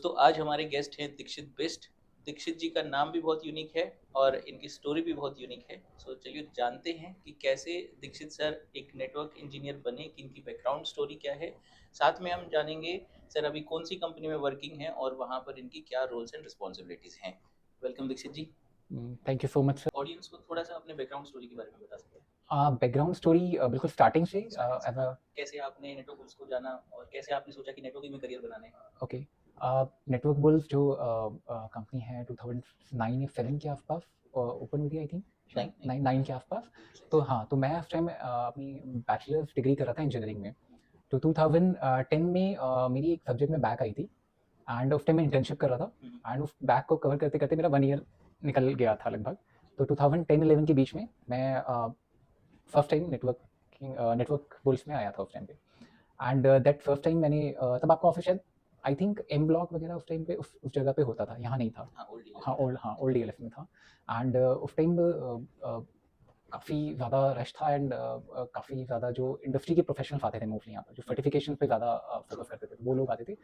तो आज हमारे गेस्ट हैं दीक्षित बिष्ट। दीक्षित जी का नाम भी बहुत यूनिक है और इनकी स्टोरी भी बहुत यूनिक है। सो चलिए जानते हैं कि कैसे दीक्षित सर एक नेटवर्क इंजीनियर बने, कि इनकी बैकग्राउंड स्टोरी क्या है। साथ में हम जानेंगे सर अभी कौन सी कंपनी में वर्किंग है और वहाँ पर इनकी क्या रोल्स एंड रिस्पॉन्सिबिलिटीज हैं। Welcome Dikshit ji. Thank you so much sir. Audience को थोड़ा सा अपने बैकग्राउंड स्टोरी के बारे में बता सकते हैं? बैकग्राउंड स्टोरी बिल्कुल स्टार्टिंग से स्टार्टिंग से एज हाँ, अ कैसे आपने नेटवर्क बुल्स को जाना और कैसे आपने सोचा कि नेटवर्किंग में करियर बनाना है? ओके। नेटवर्क बुल्स जो कंपनी है 2009 या 7 के आसपास ओपन हुई थी आई थिंक, शायद नहीं 9 के आसपास। तो हाँ, तो मैं उस टाइम अपनी बैचलर्स डिग्री कर रहा था इंजीनियरिंग में। तो 2010 में मेरी एक सब्जेक्ट में बैक आई थी एंड उस टाइम मैं इंटर्नशिप कर रहा था एंड उस बैक को कवर करते करते मेरा 1 ईयर निकल गया था लगभग। तो 2010-11 के बीच में मैं फर्स्ट टाइम नेटवर्क बुल्स में आया था उस टाइम पे। एंड दैट फर्स्ट टाइम मैंने तब आपका ऑफिस शायद आई थिंक एम ब्लॉक वगैरह उस टाइम पे उस जगह पे होता था, यहाँ नहीं था। हाँ ओल्ड डीलर। हाँ ओल्ड डीएलएफ में था। एंड उस टाइम काफ़ी ज़्यादा रश था एंड काफ़ी ज़्यादा जो इंडस्ट्री के प्रोफेशनल्स आते थे मोस्टली यहाँ पर, जो सर्टिफिकेशन पे ज़्यादा फोकस करते थे, वो लोग आते थे।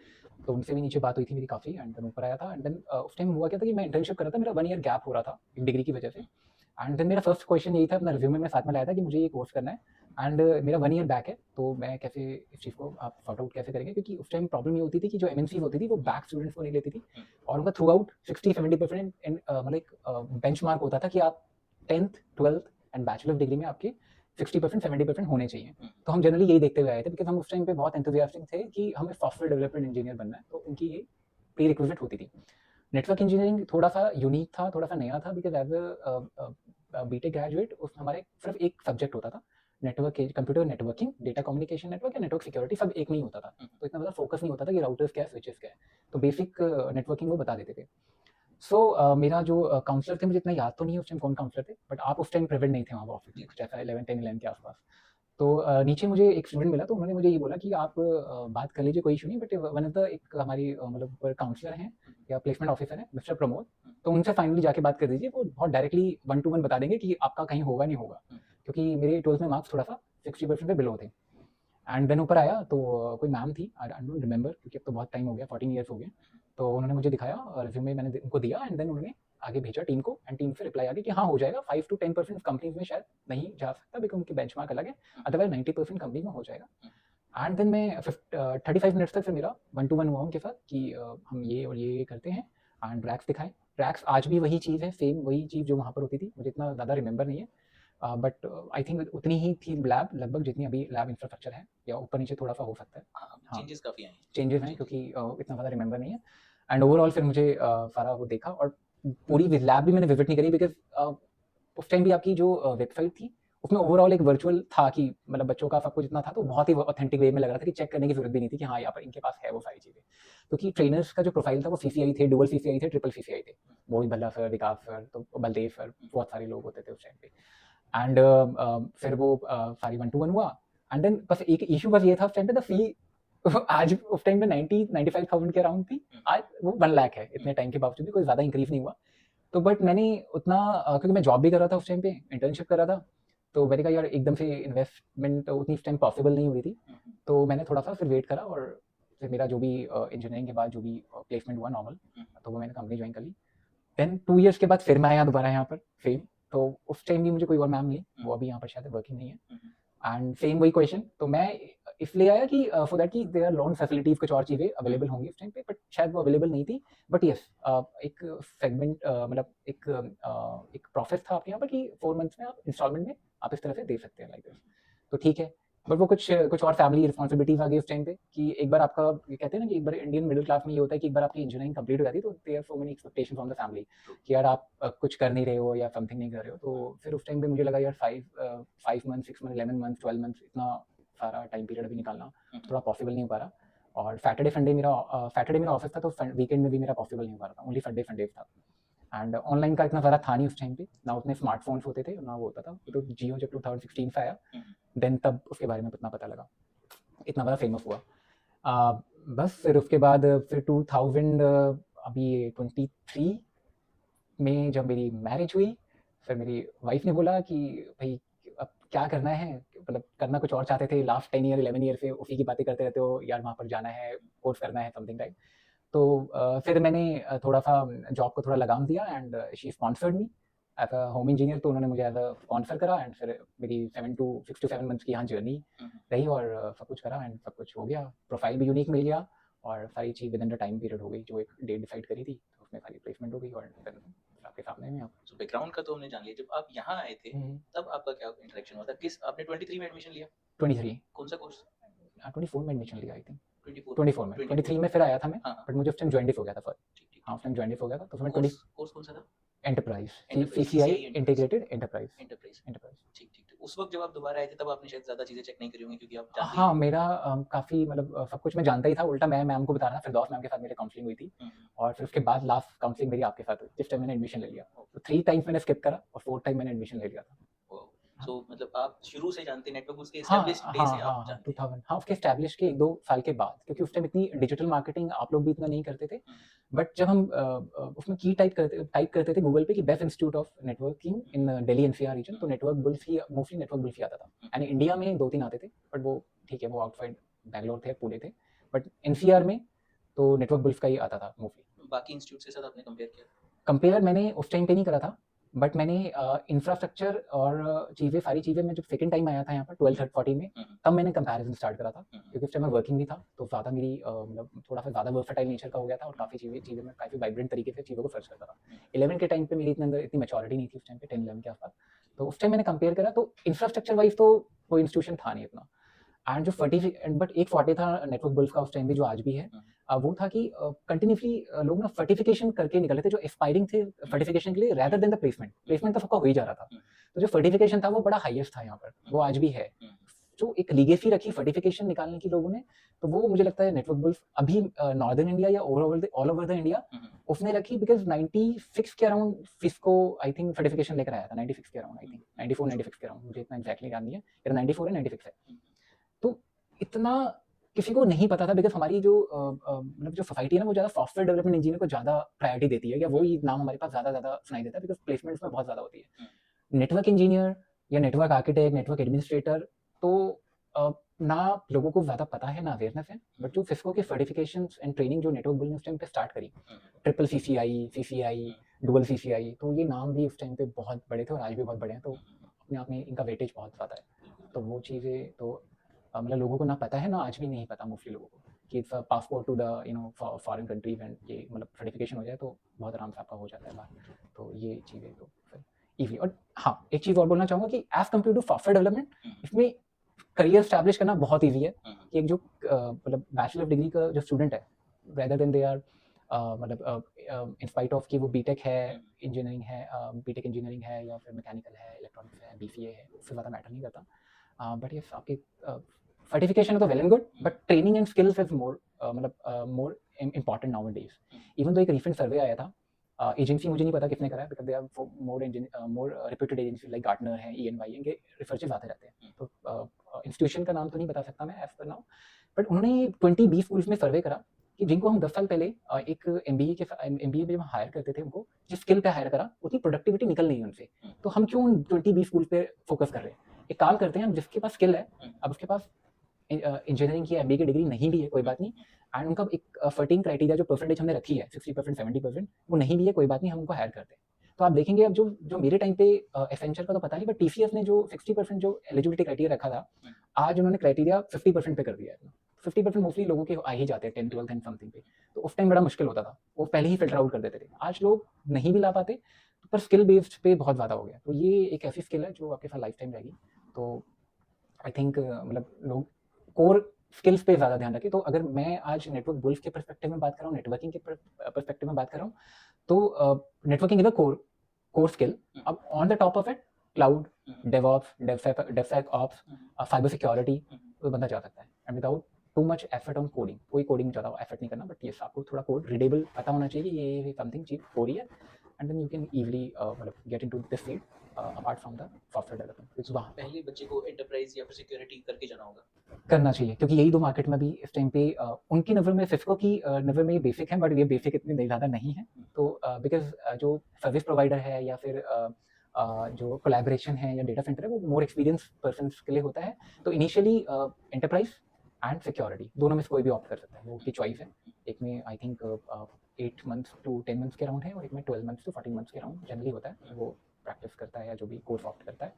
तो उनसे भी नीचे बात हुई थी मेरी काफ़ी एंड देन ऊपर आया था एंड देन उस टाइम हुआ क्या था कि मैं इंटर्नशिप कर रहा था, मेरा 1 ईयर गैप हो रहा था एक डिग्री की वजह से। एंड देन मेरा फर्स्ट क्वेश्चन यही था, अपना रिज्यूमे में साथ में लाया था कि मुझे ये कोर्स करना है एंड मेरा 1 ईयर बैक है, तो मैं कैसे इस चीज़ को आप सॉर्ट आउट कैसे करेंगे, क्योंकि उस टाइम प्रॉब्लम ये होती थी कि जो एमएनसी होती थी वो बैक स्टूडेंट्स को नहीं लेती थी और उनका थ्रू आउट 60-70% मतलब एक बेंच मार्क होता था कि आप 10th 12th and bachelor degree में आपके 60% 70% होने चाहिए। तो हम जनरली यही देखते हुए आए थे, बिकॉज हम उस टाइम पे बहुत एंथुसियास्टिक थे कि हमें सॉफ्टवेयर डेवलपमेंट इंजीनियर बनना है, तो उनकी ये प्री रिक्विजिट होती थी। नेटवर्क इंजीनियरिंग थोड़ा सा यूनिक था, थोड़ा सा नया था, बिकॉज एज बीटेक ग्रेजुएट उस हमारे सिर्फ एक सब्जेक्ट होता था, network computer networking, data communication network या नेटवर्क सिक्योरिटी, सब एक में ही होता था। तो इतना ज़्यादा फोकस नहीं होता था कि राउटर्स क्या है स्विचेस क्या है, तो बेसिक नेटवर्किंग वो बता देते थे। सो मेरा जो काउंसलर थे, मुझे इतना याद तो नहीं है उस टाइम कौन काउंसलर थे, बट आप उस टाइम प्रेजेंट नहीं थे वहाँ ऑफिस में, कुछ ऐसा 11-10-11 के आसपास। तो नीचे मुझे एक स्टूडेंट मिला, तो उन्होंने मुझे ये बोला कि आप बात कर लीजिए, कोई इशू नहीं, बट वन ऑफ द एक हमारी मतलब काउंसलर हैं या प्लेसमेंट ऑफिसर हैं मिस्टर प्रमोद, तो उनसे फाइनली जाके बात कर दीजिए, वो बहुत डायरेक्टली 1-to-1 बता देंगे कि आपका कहीं होगा नहीं होगा, क्योंकि मेरे 12th में मार्क्स थोड़ा सा 60% से बिलो थे। एंड देन ऊपर आया तो कोई मैम थी, आई डोंट रिमेंबर, क्योंकि अब तो बहुत टाइम हो गया, 14 ईयर्स हो गए। तो उन्होंने मुझे दिखाया रिज्यूमे, मैंने उनको दिया एंड देन उन्होंने आगे भेजा टीम को एंड टीम से रिप्लाई आ गई कि हाँ हो जाएगा। 5-10% कंपनीज में शायद नहीं जा सकता, बिकॉज उनकी बेंचमार्क अलग है, अदरवाइज 90% कंपनी में हो जाएगा। एंड देन मैं 35 मिनट्स तक फिर मेरा 1-to-1 हुआ उनके साथ कि हम ये और ये करते हैं एंड रैक्स दिखाए। रैक्स आज भी वही चीज़ है, सेम वही चीज़ जो वहाँ पर होती थी, मुझे इतना ज़्यादा रिमेंबर नहीं है, बट आई थिंक उतनी ही थी लैब लगभग जितनी अभी लैब इंफ्रास्ट्रक्चर है, या ऊपर नीचे थोड़ा सा हो सकता है। हाँ हाँ, चेंजेस काफ़ी आए हैं। चेंजेस हैं, क्योंकि इतना ज़्यादा रिमेंबर नहीं है। एंड ओवरऑल फिर मुझे सारा वो देखा, और पूरी लैब भी मैंने विजिट नहीं करी, बिकॉज उस टाइम भी आपकी जो वेबसाइट थी उसमें ओवरऑल एक वर्चुअल था कि मतलब बच्चों का सब कुछ इतना था, तो बहुत ही ऑथेंटिक वे में लग रहा था कि चेक करने की जरूरत भी नहीं थी कि हाँ यहाँ पर इनके पास है वो सारी चीज़ें, क्योंकि ट्रेनर्स का जो प्रोफाइल था वो सीसीआई थे, डुअल सीसीआई थे, ट्रिपल सीसीआई थे। मोहित भल्ला सर, विकास सर, तो बलदेव सर, बहुत सारे लोग होते थे उस टाइम पे। एंड फिर वो सारी 1-to-1 हुआ एंड देन बस एक इशू बस ये था उस टाइम पे, द फी आज उस टाइम पे 90-95,000 के अराउंड थी, आज वो 1 लाख है, इतने टाइम के बावजूद भी कोई ज़्यादा इंक्रीज नहीं हुआ। तो बट मैंने उतना क्योंकि मैं जॉब भी कर रहा था उस टाइम पे, इंटर्नशिप कर रहा था, तो मैंने कहा यार एकदम से इन्वेस्टमेंट उतनी उस टाइम पॉसिबल नहीं हो रही थी, तो मैंने थोड़ा सा फिर वेट करा और फिर मेरा जो भी इंजीनियरिंग के बाद जो भी प्लेसमेंट हुआ नॉर्मल, तो वो मैंने कंपनी ज्वाइन कर ली। देन 2 ईयर्स के बाद फिर मैं आया दोबारा यहाँ पर सेम, तो उस टाइम भी मुझे कोई और मैम मिली, वो अभी यहाँ पर शायद वर्किंग नहीं है। एंड सेम वही क्वेश्चन, तो मैं इसलिए आया कि फॉर दैट कि देयर लोन फैसिलिटीज कुछ और चीज़ें अवेलेबल होंगी उस टाइम पे, बट शायद वो अवेलेबल नहीं थी। बट यस, एक सेगमेंट मतलब एक प्रोसेस था आपके यहाँ पर कि 4 मंथ्स में आप इंस्टॉलमेंट में आप इस तरह से दे सकते हैं लाइक दिस, तो ठीक है। बट वो कुछ कुछ और फैमिली रिस्पॉन्सिबिलिटीज आ गई उस टाइम पे कि एक बार आपका, ये कहते हैं ना कि एक बार इंडियन मिडिल क्लास में ये होता है कि एक बार आपकी इंजीनियरिंग कंप्लीट हो जाती है तो there so many expectations on the family कि यार आप कुछ कर नहीं रहे हो या समथिंग नहीं कर रहे हो। तो फिर उस टाइम पे मुझे लगा यार 5 मंथ 6 मंथ 11 मंथ 12 मंथ इतना सारा टाइम पीरियड अभी निकालना थोड़ा पॉसिबल नहीं हो पा रहा। और सैटरडे मेरा ऑफिस था, तो वीकेंड में भी मेरा पॉसिबल नहीं हो पा रहा था, ओनली संडे संडे था। एंड ऑनलाइन का इतना ज़्यादा था नहीं उस टाइम पे, ना उतने स्मार्टफोन्स होते थे ना वो होता था, तो जियो जब 2016 से आया देन तब उसके बारे में इतना पता लगा, इतना बड़ा फेमस हुआ। बस फिर उसके बाद फिर 2000 अभी 23 में जब मेरी मैरिज हुई, फिर मेरी वाइफ ने बोला कि भाई अब क्या करना है, मतलब करना कुछ और चाहते थे, लास्ट 10 ईयर 11 ईयर से उसी की बातें करते रहते हो यार, वहाँ पर जाना है, कोर्स करना है, समथिंग टाइप। तो फिर मैंने थोड़ा सा जॉब को थोड़ा लगाम दिया and she sponsored me as a home engineer. तो उन्होंने मुझे एज अ स्पॉन्सर करा एंड फिर मेरी 6 to 7 मंथ्स की यहाँ जर्नी रही और सब कुछ करा एंड सब कुछ हो गया। प्रोफाइल भी यूनिक मिल गया और सारी चीज़ within the time period हो गई जो एक डेट डिसाइड करी थी, तो उसमें सारी प्लेसमेंट हो गई और फिर आपके सामने में आप। सो बैकग्राउंड का तो हमने जान लिया। जब आप यहाँ आए थे तब आपका क्या इंटरेक्शन हुआ था? किस आपने 23 में एडमिशन लिया? 23 कौन सा कोर्स? 24 में एडमिशन लिया आई थिंक। 24 में 23 में फिर आया था मैं, हाँ बट मुझे उस टाइम ज्वाइन हो गया था फर्स्ट। ठीक ठीक हाँ उस टाइम ज्वाइन हो गया था तो फिर मैं कोर्स कोर्स कौन सा था? Enterprise Enterprise, CCI CCI integrated enterprise. Enterprise ठीक ठीक ठीक। उस वक्त जब आप दोबारा आए थे तब आपने शायद ज़्यादा चीज़ें चेक नहीं करी होंगी क्योंकि आप जानते ही हाँ थे। मेरा काफ़ी मतलब सब कुछ मैं जानता ही था, उल्टा मैं मैम को बता रहा था, फिरदौस मैम के साथ मेरी काउंसलिंग हुई थी और फिर उसके बाद लास्ट काउंसलिंग मेरी आपके साथ हुई जिस टाइम मैंने एडमिशन ले लिया। तो 3 टाइम्स मैंने स्किप करा और 4th टाइम मैंने एडमिशन ले लिया था। सो मतलब आप शुरू से जानते नेटवर्क उसके हाँ एस्टैब्लिश्ड डे हाँ से आप हाँ जानते 2000 हाँ उसके एस्टैब्लिश के 1-2 साल के बाद, क्योंकि उस टाइम इतनी डिजिटल मार्केटिंग आप लोग भी इतना नहीं करते थे। बट जब हम उसमें की टाइप करते थे गूगल पे कि best institute of networking in Delhi NCR region, तो नेटवर्क बुल्स ही मोस्टली नेटवर्क बुल्स ही आता था। एंड इंडिया में 2-3 आते थे बट वो ठीक है, वो आउटसाइड बैंगलोर थे, पुणे थे, बट एनसीआर में तो नेटवर्क बुल्स का ही आता था मोस्टली। बाकी इंस्टीट्यूट के साथ आपने कंपेयर किया? कंपेयर मैंने उस टाइम पे नहीं करा था, बट मैंने इंफ्रास्ट्रक्चर और सारी चीज़ें मैं जब सेकंड टाइम आया था यहाँ पर 12-14 में, तब मैंने कंपैरिजन स्टार्ट करा था क्योंकि उस टाइम मैं वर्किंग भी था, तो ज़्यादा मेरी मतलब थोड़ा सा ज़्यादा वर्सटाइल नेचर का हो गया था और काफ़ी चीज़ें मैं काफ़ी वाइब्रेंट तरीके से चीज़ों को सर्च करता था। 11 के टाइम पे मेरी इतने अंदर इतनी मैच्योरिटी नहीं थी उस टाइम पे, 10-11 के आसपास। तो उस टाइम मैंने कंपेयर करा तो इंफ्रास्ट्रक्चर वाइज तो कोई इंस्टीट्यूशन था नहीं इतना। एंड जो बट एक फॉर्टे था नेटवर्क बुल्स का उस टाइम भी, जो आज भी है, वो था कि कंटिन्यूसली लोग ना सर्टिफिकेशन करके निकले थे जो एस्पायरिंग थे सर्टिफिकेशन के लिए, रेदर देन द प्लेसमेंट तो सबका हो ही जा रहा था। तो जो सर्टिफिकेशन था वो बड़ा हाईएस्ट था यहाँ पर, वो आज भी है। जो एक लीगेसी रखी सर्टिफिकेशन निकालने की लोगों ने, तो वो मुझे लगता है नेटवर्क बुल्स अभी नॉर्दर्न इंडिया या ऑल ओवर द इंडिया उसने रखी, बिकॉज 96 के अराउंड फिस्को आई थिंक सर्टिफिकेशन लेकर आया था, 96 के अराउंड, आई थिंक 94-96 के अराउंड, मुझे इतना एक्जैक्टली याद नहीं है, या 94 है 96 है। तो इतना किसी को नहीं पता था, बिकॉज हमारी जो मतलब जो सोसाइटी है ना वो ज़्यादा सॉफ्टवेयर डेवलपमेंट इंजीनियर को ज़्यादा प्रायोरिटी देती है, या वही नाम हमारे पास ज़्यादा सुनाई देता है, बिकॉज प्लेसमेंट्स में बहुत ज़्यादा होती है। नेटवर्क इंजीनियर या नेटवर्क आर्किटेक्ट, नेटवर्क एडमिनिस्ट्रेटर, तो ना लोगों को ज़्यादा पता है ना अवेयरनेस है। बट जो सिस्को के सर्टिफिकेशंस एंड ट्रेनिंग जो नेटवर्क बुल ने उस टाइम पे स्टार्ट करी, ट्रिपल CCI, डुअल CCI, तो ये नाम भी उस टाइम पे बहुत बड़े थे और आज भी बहुत बड़े हैं, तो अपने आप में इनका वेटेज बहुत ज़्यादा है। तो वो चीज़ें तो मतलब लोगों को ना पता है, ना आज भी नहीं पता मोस्टली लोगों को कि it's passport to the foreign countries, and ये मतलब सर्टिफिकेशन हो जाए तो बहुत आराम से आपका हो जाता है बाहर। तो ये चीज़ें तो फिर ईजी। और हाँ एक चीज़ और बोलना चाहूँगा कि as compare to software development, इसमें करियर स्टैब्लिश करना बहुत ईजी है। कि एक जो मतलब बैचलर डिग्री का जो स्टूडेंट है, रेदर देन दे आर मतलब इन स्पाइट ऑफ कि वो बीटेक है, इंजीनियरिंग है, बीटेक इंजीनियरिंग है या फिर मैकेनिकल है, इलेक्ट्रॉनिक्स है, BCA है, उससे ज़्यादा मैटर नहीं करता। बट ये आपके सर्टिफिकेशन है तो well and good, but training and skills is more मतलब more important nowadays. Even तो एक रिसेंट सर्वे आया था, एजेंसी मुझे नहीं पता किसने करा है, because they are more reputed agency like Gartner है, EY, इनके रिसर्चेस आते रहते हैं। तो इंस्टीट्यूशन का नाम तो नहीं बता सकता मैं एज पर नाउ, बट उन्होंने 20-20 स्कूल्स में सर्वे करा कि जिनको हम 10 साल पहले एक MBA में जब हायर करते थे, उनको जिस स्किल पे हायर करा उतनी प्रोडक्टिविटी निकल नहीं है उनसे, तो हम क्यों 20-20 स्कूल पे फोकस कर रहे हैं? एक काम करते हैं, हम जिसके पास स्किल है, अब उसके पास इंजीनियरिंग की MBA की डिग्री नहीं भी है कोई बात नहीं, एंड उनका एक सर्टेन क्राइटेरिया जो परसेंटेज हमने रखी है 60%, 70%, वो नहीं भी है कोई बात नहीं, हम उनको हायर करते हैं। तो आप देखेंगे अब जो मेरे टाइम पे एसेंचर का तो पता नहीं, बट TCS ने जो 60% जो एलिजिबिलिटी क्राइटेरिया रखा था, आज उन्होंने क्राइटेरिया 50% पे कर दिया है। 50% मोस्टली लोगों के आ ही जाते हैं 10, 12 एंड समथिंग पे, तो उस टाइम बड़ा मुश्किल होता था, वो पहले ही फिल्टर आउट कर देते थे। आज लोग नहीं भी ला पाते, पर स्किल बेस्ड पे बहुत ज़्यादा हो गया। तो ये एक ऐसी स्किल है जो आपके साथ लाइफ टाइम रहेगी। तो आई थिंक मतलब लोग कोर स्किल्स पे ज़्यादा ध्यान रखें। तो अगर मैं आज नेटवर्क बुल्स के पर्सपेक्टिव में बात कर रहा हूँ, नेटवर्किंग के पर्सपेक्टिव में बात कर रहा हूँ, तो networking is a core skill. अब on the top of it cloud, DevOps, DevSecOps, cyber security, तो बंदा जा सकता है, and without too much effort on coding. कोई कोडिंग ज़्यादा एफर्ट नहीं करना, बट ये आपको थोड़ा कोड रीडेबल पता होना चाहिए कि ये समथिंग चीज हो रही है, and then you can easily मतलब get into this field apart from the software development. वहाँ पहले बच्चे को एंटरप्राइज या फिर सिक्योरिटी करके जाना होगा, करना चाहिए, क्योंकि यही दो मार्केट में भी इस टाइम पे उनकी नज़र में, सिस्को की नज़र में ये बेसिक है, बट ये बेसिक इतनी ज़्यादा नहीं है। तो बिकॉज जो सर्विस प्रोवाइडर है या फिर जो कोलैबोरेशन है या डेटा सेंटर है, वो मोर एक्सपीरियंस पर्सन के लिए होता है। तो इनिशियली एंटरप्राइज एंड सिक्योरिटी, दोनों में से कोई भी ऑप्ट कर सकता है, वो उसकी चॉइस है। एक में I think 8 months to 10 months के राउंड है और एक में 12 मंथ्स टू 14 मंथ्स के राउंड जनरली होता है, वो प्रैक्टिस करता है या जो भी कोर्स ऑप्ट करता है।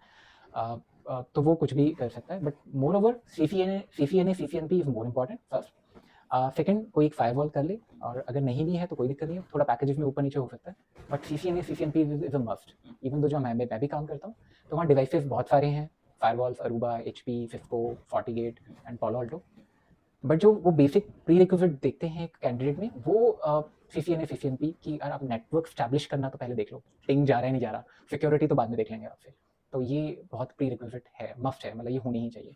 तो वो कुछ भी कर सकता है, but more over CCNA is more important first. Second, कोई एक फायरवॉल कर ले, और अगर नहीं भी है तो कोई दिक्कत नहीं है, थोड़ा पैकेजेस में ऊपर नीचे हो सकता है, but CCNP is a must. Even तो जो मैं भी काम करता हूँ, तो वहाँ डिवाइसेस बहुत सारे हैं, firewalls, Aruba, HP, Cisco, FortiGate and Palo Alto, but जो वो बेसिक प्री रिक्विजिट देखते हैं एक कैंडिडेट में, वो CCNP की, अगर आप नेटवर्क स्टैब्लिश करना तो पहले देख लो, पिंग जा रहा है नहीं जा रहा, सिक्योरिटी तो बाद में देख लेंगे आपसे। तो ये बहुत प्री रिक्विजिट है, मस्ट है, मतलब ये होनी ही चाहिए।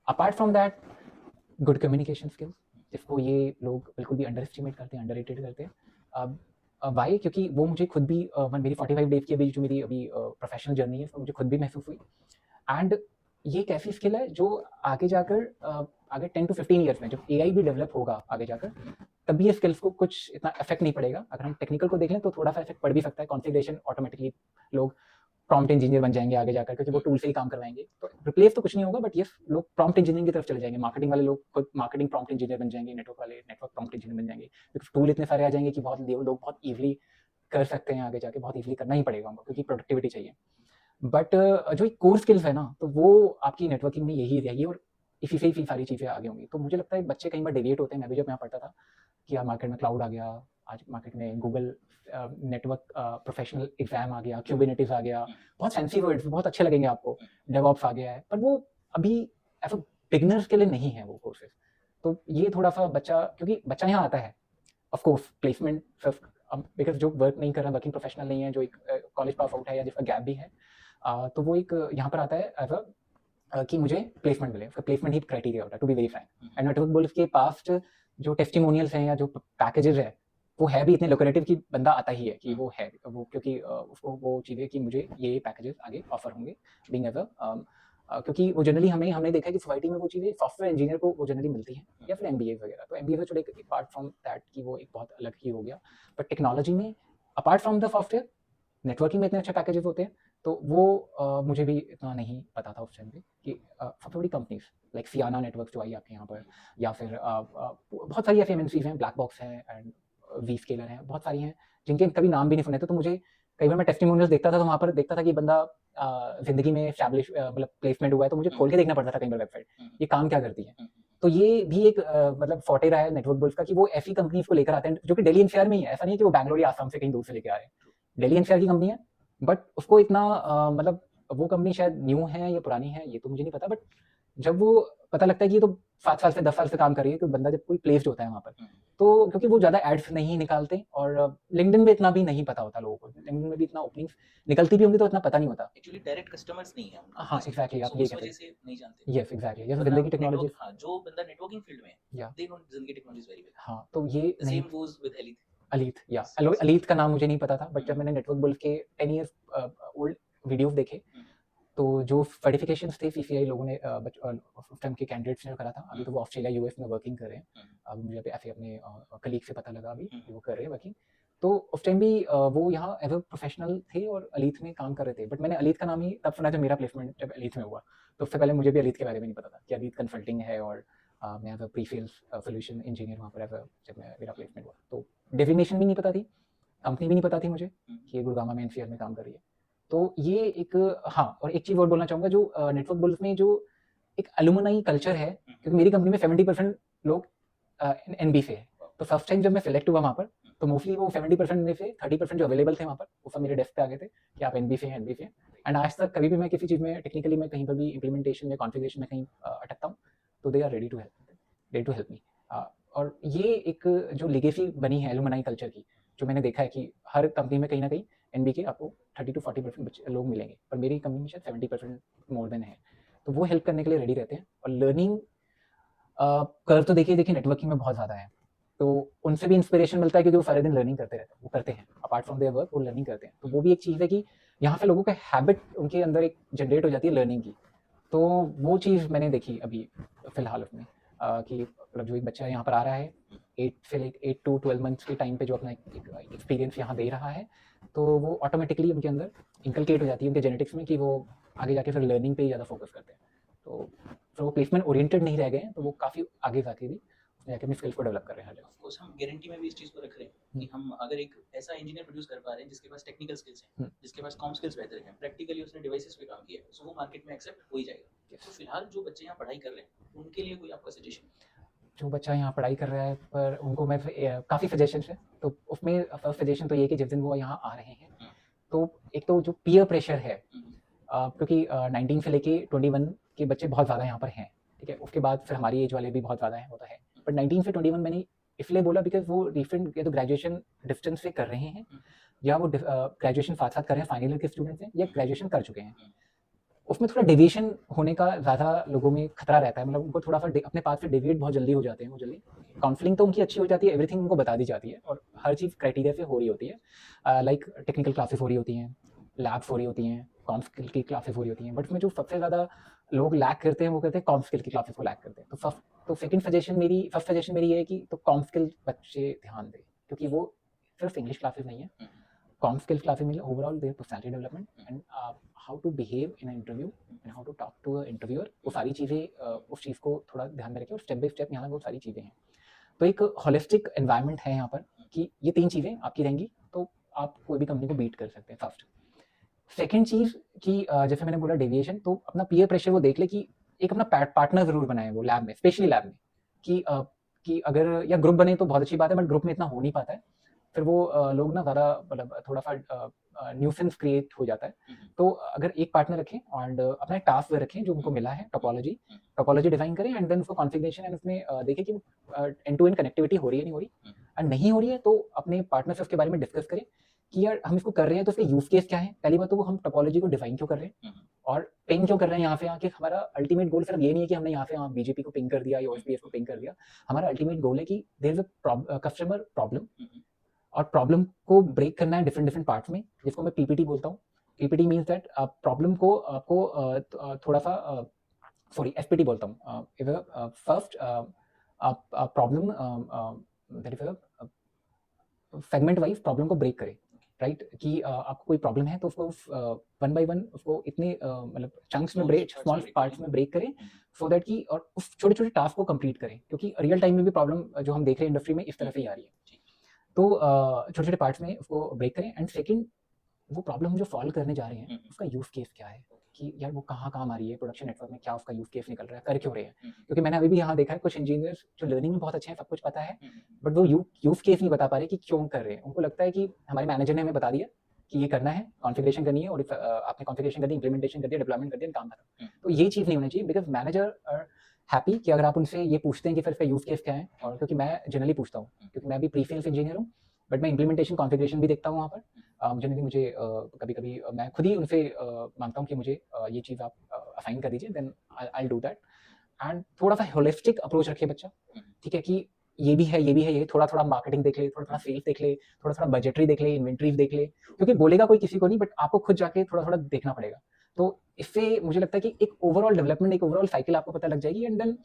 Apart from that, good communication skills, जिसको ये लोग बिल्कुल भी अंडर एस्टिमेट करते हैं, अंडर करते हैं। अब वाई, क्योंकि वो मुझे खुद भी मेरी 45 डेज की अभी जो मेरी अभी प्रोफेशनल जर्नी है, उसमें मुझे खुद भी महसूस हुई। एंड ये एक ऐसी स्किल है जो आगे जाकर आगे 10 to 15 ईयर्स में जब AI भी डेवलप होगा आगे जाकर, तब भी ये स्किल्स को कुछ इतना इफेक्ट नहीं पड़ेगा। अगर हम टेक्निकल को देख लें तो थोड़ा सा इफेक्ट पड़ भी सकता है, कॉन्फ़िगरेशन ऑटोमेटिकली लोग प्रॉम्प्ट इंजीनियर बन जाएंगे आगे जाकर, क्योंकि वो टूल से ही काम करवाएंगे, तो रिप्लेस तो कुछ नहीं होगा, बट ये लोग प्रॉम्प्ट इंजीनियरिंग की तरफ चले जाएंगे। मार्केटिंग वाले लोग खुद मार्केटिंग प्रॉम्प्ट इंजीनियर बन जाएंगे, नेटवर्क वाले नेटवर्क प्रॉम्प्ट इंजीनियर बन जाएंगे, क्योंकि टूल इतने सारे आ जाएंगे कि बहुत लोग बहुत ईजिली कर सकते हैं, आगे जाके बहुत ईजिली करना ही पड़ेगा उनको, क्योंकि प्रोडक्टिविटी चाहिए। बट जो एक कोर स्किल्स है ना, तो वो आपकी नेटवर्किंग में यही रहेगी, और इसी से ही सारी चीज़ें आगे होंगी। तो मुझे लगता है बच्चे कई बार डेविएट होते हैं, मैं भी जब यहाँ पढ़ता था, कि यार मार्केट में क्लाउड आ गया, आज मार्केट में गूगल नेटवर्क प्रोफेशनल एग्जाम आ गया, क्यूबरनेटिस आ गया, बहुत फैंसी वर्ड्स, बहुत अच्छे लगेंगे आपको, डेवऑप्स आ गया है, पर वो अभी ऐसा बिगनर्स के लिए नहीं है वो कोर्सेज। तो ये थोड़ा सा बच्चा, क्योंकि बच्चा यहाँ आता है, ऑफ कोर्स प्लेसमेंट सिर्फ, अब बिकॉज जो वर्क नहीं कर रहा, वर्किंग प्रोफेशनल नहीं है, जो एक कॉलेज पास आउट है या जिसका गैप भी है, तो वो एक यहाँ पर आता है एज कि मुझे प्लेसमेंट मिले, उसका प्लेसमेंट ही क्राइटेरिया होता है, to be very frank. And Network Bulls के पास्ट जो टेस्टिमोनियल्स हैं या जो पैकेजेस है, वो है भी इतने लोकेटिव कि बंदा आता ही है कि वो है वो, क्योंकि उसको वो चीज़ें कि मुझे ये पैकेजेस आगे ऑफर होंगे बीइंग एज क्योंकि वो जनरली हमने देखा है कि सोसाइटी में वो चीज़ें सॉफ्टवेयर इंजीनियर को वो जनरली मिलती हैं, या फिर MBA वगैरह। तो MBA से छोड़े अपार्ट फ्रॉम दैट कि वो एक बहुत अलग ही हो गया, बट टेक्नोलॉजी में apart from the software, networking में इतने अच्छे पैकेजेस होते हैं। तो वो मुझे भी इतना नहीं पता था उस टाइम पे कि सबसे बड़ी कंपनीज लाइक सियाना नेटवर्क्स जो आई आपके यहाँ पर, या फिर बहुत सारी ऐसी MNCs हैं, ब्लैक बॉक्स हैं एंड Vscaler हैं, बहुत सारी हैं जिनके कभी नाम भी नहीं सुने थे। तो मुझे कई बार मैं टेस्टिमोनियल्स देखता था, तो वहाँ पर देखता था कि बंदा जिंदगी में एस्टैब्लिश मतलब प्लेसमेंट हुआ है, तो मुझे खोल के देखना पड़ता था कई बार वेबसाइट, ये काम क्या करती है। तो ये भी एक मतलब फॉटे रहा है नेटवर्क बुल्स का, कि वो ऐसी कंपनीज को लेकर आते हैं जो कि दिल्ली NCR में ही है, ऐसा नहीं है कि वो बैंगलोर या आसाम से कहीं दूर से लेके आ रहे हैं। दिल्ली NCR की कंपनी है, बट उसको इतना मतलब वो कंपनी शायद न्यू है या पुरानी है ये तो मुझे नहीं पता, बट जब वो पता लगता है कि ये तो 7 साल से 10 साल से काम कर रही है, तो बंदा जब कोई प्लेस्ड होता है वहाँ पर, तो क्योंकि वो ज़्यादा एड्स नहीं निकालते, और लिंक्डइन में इतना भी नहीं पता होता लोगों को, लिंक्डइन में भी इतना ओपनिंग्स निकलती भी होंगी तो इतना पता नहीं होता। एक्चुअली डायरेक्ट कस्टमर्स नहीं है उनके हाँ पास, एग्जैक्टली, आप so ये उस कहते वजह हैं। से नहीं जानते। यस एग्जैक्टली, जैसे वरना जिंदगी टेक्नोलॉजी। नेटवर्क, हाँ, जो बंदा नेटवर्किंग फील्ड में है, या दे नो जिंदगी टेक्नोलॉजीज वेरी वेल। हाँ, तो ये द नहीं। सेम गोज विद एलिथ। अलीत, या Yes, yes. अलीत का नाम मुझे नहीं पता था, बट जब मैंने नेटवर्क बुल्स के 10 ईयर्स ओल्ड वीडियोस देखे, तो जो सर्टिफिकेशंस थे CCI लोगों ने उस टाइम के कैंडिडेट्स ने करा था, अभी तो वो ऑस्ट्रेलिया US में वर्किंग कर रहे हैं। अब मुझे ऐसे अपने कलीग से पता लगा अभी कि वो कर रहे हैं वर्किंग। तो उस टाइम भी वो यहाँ एज अ प्रोफेशनल थे और अलीत में काम कर रहे थे, बट मैंने अलीत का नाम ही तब सुना जब मेरा प्लेसमेंट जब अलीत में हुआ। तो उससे पहले मुझे भी अलीत के बारे में नहीं पता था कि अलीत कंसल्टिंग है, और मैं as a pre sales solution engineer वहाँ पर जब मेरा प्लेसमेंट हुआ, तो डेजिग्नेशन भी नहीं पता थी, कंपनी भी नहीं पता थी मुझे कि ये गुड़गांव में NCR में काम कर रही है। तो ये एक, हाँ, और एक चीज़ और बोलना चाहूँगा, जो नेटवर्क बुल्स में जो एक अलुमनाई कल्चर है, क्योंकि मेरी कंपनी में 70% लोग NB से है। तो फर्स्ट टाइम जब मैं सिलेक्ट हुआ वहाँ पर, तो मोस्टली वो 70% में से 30% जो अवेलेबल थे वहाँ पर, वो सब मेरे डेस्क पे आ गए थे कि आप NB से हैं, NB से हैं। एंड आज तक कभी भी मैं किसी चीज़ में टेक्निकली मैं कहीं पर भी इम्प्लीमेंटेशन या कॉन्फ़िगरेशन में कहीं अटकता हूँ, तो they are ready to help me. और ये एक जो लेगेसी बनी है अलुमनाई कल्चर की, जो मैंने देखा है कि हर कंपनी में कहीं ना कहीं NB के आपको 30 to 40% लोग मिलेंगे, पर मेरी कंपनी में शायद 70% मोर देन है। तो वो हेल्प करने के लिए रेडी रहते हैं, और लर्निंग कर तो देखिए नेटवर्किंग में बहुत ज़्यादा है, तो उनसे भी इंस्पिरेशन मिलता है, क्योंकि वो सारे दिन लर्निंग करते रहते हैं, वो करते हैं अपार्ट फ्रॉम देयर वर्क, वो लर्निंग करते हैं। तो वो भी एक चीज़ है कि यहाँ पे लोगों का हैबिट उनके अंदर एक जनरेट हो जाती है लर्निंग की। तो वो चीज़ मैंने देखी अभी फिलहाल उसमें, कि मतलब जो एक बच्चा यहाँ पर आ रहा है 8 to 12 मंथ्स के टाइम पे जो अपना एक एक्सपीरियंस यहाँ दे रहा है, तो वो ऑटोमेटिकली उनके अंदर इंकलकेट हो जाती है उनके जेनेटिक्स में, कि वो आगे जाके फिर लर्निंग पे ही ज़्यादा फोकस करते हैं। तो फिर वो प्लेसमेंट ओरिएंटेड नहीं रह गए हैं, तो वो काफ़ी आगे जाके भी जाके अपनी स्किल्स को डेवलप कर रहे हैं हर जगह। ऑफ कोर्स हम गारंटी में भी इस चीज़ को रख रहे हैं कि हम अगर एक ऐसा इंजीनियर प्रोड्यूस कर पा रहे हैं जिसके पास टेक्निकल स्किल्स हैं, जिसके पास कॉम स्किल्स बेहतर हैं, प्रैक्टिकली उसने डिवाइसेस पे काम किया है, सो वो मार्केट में एक्सेप्ट हो ही जाएगा। तो फिलहाल जो बच्चे यहाँ पढ़ाई कर रहे हैं उनके लिए कोई आपका सजेशन? जो बच्चा यहाँ पढ़ाई कर रहा है पर उनको मैं काफ़ी सजेशंस है, तो उसमें फर्स्ट सजेशन तो ये कि जिस दिन वो यहाँ आ रहे हैं, तो एक तो जो पीयर प्रेशर है, क्योंकि 19 से लेके 21 के बच्चे बहुत ज़्यादा यहाँ पर हैं, ठीक है, उसके बाद फिर हमारी एज वाले भी बहुत ज़्यादा हैं, वो तो है, बट 19 से 21 मैंने इसलिए बोला बिकॉज वो डिफरेंट या तो ग्रेजुएशन डिस्टेंस से कर रहे हैं, या वो ग्रेजुएशन साथ साथ कर रहे हैं, फाइनल ईयर के स्टूडेंट्स हैं, या ग्रेजुएशन कर चुके हैं। उसमें थोड़ा डेविएशन होने का ज़्यादा लोगों में खतरा रहता है, मतलब उनको थोड़ा सा अपने पाथ से डेविएट बहुत जल्दी हो जाते हैं, वो जल्दी काउंसलिंग तो उनकी अच्छी हो जाती है, एवरीथिंग उनको बता दी जाती है और हर चीज़ क्राइटेरिया से हो रही होती है, लाइक टेक्निकल क्लासेस हो रही होती हैं, लैब्स हो रही होती हैं, कॉम स्किल की क्लासेस हो रही होती हैं, बट उसमें जो सबसे ज़्यादा लोग लैक करते हैं वो करते हैं कॉम स्किल की क्लासेस को लैक करते हैं। तो फर्स्ट सजेशन मेरी ये है कि तो कॉम स्किल बच्चे ध्यान दें, क्योंकि वो सिर्फ इंग्लिश क्लासेस नहीं है, कॉम स्किल्स क्लासेस में overall their personality development and how to behave in interview and how to talk to a interviewer, वो सारी चीज़ें उस चीज़ को थोड़ा ध्यान में रखें और स्टेप बाय स्टेप यहाँ वो सारी चीज़ें हैं। तो एक होलिस्टिक एनवायरनमेंट है यहाँ पर कि ये 3 चीज़ें आपकी रहेंगी तो आप कोई भी कंपनी को बीट कर सकते हैं फर्स्ट। सेकंड चीज़ कि जैसे मैंने बोला डेविएशन, तो अपना पीयर प्रेशर वो देख ले कि एक अपना पार्टनर ज़रूर बनाए वो लैब में, स्पेशली लैब में, कि अगर या ग्रुप बने तो बहुत अच्छी बात है, बट ग्रुप में इतना हो नहीं पाता है, फिर वो लोग ना ज़्यादा मतलब थोड़ा सा न्यूसेंस क्रिएट हो जाता है। तो अगर एक पार्टनर रखें और अपना एक टास्क रखें जो उनको मिला है, टोपोलॉजी डिजाइन करें एंड देन उसको कॉन्फ़िगरेशन एंड उसमें देखें कि एंड टू एंड कनेक्टिविटी हो रही है नहीं हो रही, एंड नहीं हो रही है तो अपने पार्टनर से उसके बारे में डिस्कस करें कि यार हम इसको कर रहे हैं तो इसके यूज केस क्या है, पहली बात तो वो हम टोपोलॉजी को डिफाइन क्यों कर रहे हैं और पिंग क्यों कर रहे हैं यहाँ पे आके। हमारा अल्टीमेट गोल सिर्फ ये नहीं है कि हमने यहाँ पे बीजेपी को पिंग कर दिया या ओएसपीएफ को पिंग कर दिया, हमारा अल्टीमेट गोल है कि there is a customer problem और प्रॉब्लम को ब्रेक करना है डिफरेंट डिफरेंट पार्ट्स में, जिसको मैं पीपीटी बोलता हूँ। पीपीटी मीन्स दैट प्रॉब्लम को आपको थोड़ा सा सॉरी एफपीटी बोलता हूँ। First problem that is segment wise problem को ब्रेक करें, राइट कि आपको कोई प्रॉब्लम है तो उसको वन बाय वन उसको इतने मतलब चंक्स में ब्रेक, स्मॉल पार्ट्स में ब्रेक करें सो दैट कि और उस छोटे छोटे टास्क को कंप्लीट करें, क्योंकि रियल टाइम में भी प्रॉब्लम जो हम देख रहे हैं इंडस्ट्री में इस तरह से ही आ रही है। तो छोटे छोटे पार्ट्स में उसको ब्रेक करें एंड सेकेंड वो प्रॉब्लम जो सॉल्व करने जा रहे हैं उसका यूज केस क्या है, कि यार वो कहाँ काम आ रही है, प्रोडक्शन नेटवर्क में क्या उसका यूज केस निकल रहा है, कर क्यों रहे हैं। क्योंकि मैंने अभी भी यहाँ देखा है कुछ इंजीनियर्स जो लर्निंग में बहुत अच्छे हैं, सब कुछ पता है, बट वो यूज केस नहीं बता पा रहे कि क्यों कर रहे हैं। उनको लगता है कि हमारे मैनेजर ने हमें बता दिया कि ये करना है, कॉन्फ़िगरेशन करनी है और आपने कॉन्फ़िगरेशन कर दी, इंप्लीमेंटेशन कर दिया, डिप्लॉयमेंट कर दिया, काम खत्म। तो ये चीज़ नहीं होनी चाहिए बिकॉज मैनेजर हैप्पी कि अगर आप उनसे ये पूछते हैं कि फिर इसका यूज केस क्या है, और क्योंकि मैं जनरली पूछता हूँ क्योंकि मैं भी प्री सेल्स इंजीनियर हूँ, बट मैं इंप्लीमेंटेशन कॉन्फ़िगरेशन भी देखता हूँ वहाँ पर। जनरली मुझे कभी कभी मैं खुद ही उनसे मांगता हूँ कि मुझे ये चीज़ आप असाइन कर दीजिए, then I do that. And थोड़ा सा होलिस्टिक अप्रोच रखे बच्चा, ठीक है कि ये भी है ये भी है, ये थोड़ा थोड़ा मार्केटिंग देख ले, थोड़ा थोड़ा सेल्स देख ले, थोड़ा थोड़ा बजटरी देख ले, इन्वेंट्रीज देख ले, क्योंकि बोलेगा कोई किसी को नहीं, बट आपको खुद जाके थोड़ा थोड़ा देखना पड़ेगा। तो इससे मुझे लगता है कि एक ओवरऑल डेवलपमेंट, एक ओवरऑल साइकिल आपको पता लग जाएगी एंड देन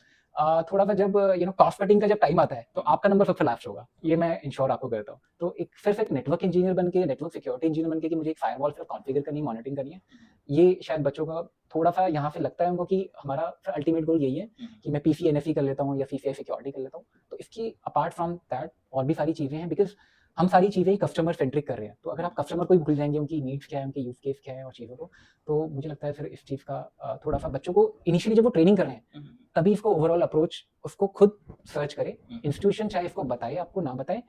थोड़ा सा जब कॉस्ट कटिंग का जब टाइम आता है तो आपका नंबर सबसे लास्ट होगा, ये मैं इंश्योर आपको करता हूँ। तो एक सिर्फ एक नेटवर्क इंजीनियर बन के, नेटवर्क सिक्योरिटी इंजीनियर बन के कि मुझे एक फायरवॉल सिर्फ कॉन्फ़िगर करनी है, मॉनिटरिंग करनी है, ये शायद बच्चों का थोड़ा सा यहाँ से लगता है उनको कि हमारा अल्टीमेट गोल यही है कि मैं पीसी एनएफई कर लेता हूँ या सीसीआई सिक्योरिटी कर लेता हूँ। तो इसकी अपार्ट फ्रॉम दैट और भी सारी चीज़ें हैं, बिकॉज हम सारी चीज़ें ही कस्टमर सेंट्रिक कर रहे हैं। तो अगर आप कस्टमर को ही भूल जाएंगे, उनकी नीड्स क्या है, उनके यूज केस क्या है और चीज़ों को, तो मुझे लगता है फिर इस चीज़ का थोड़ा सा बच्चों को इनिशियली जब वो ट्रेनिंग कर रहे हैं तभी इसको ओवरऑल अप्रोच उसको खुद सर्च करे, इंस्टीट्यूशन चाहे इसको बताए आपको ना बताए,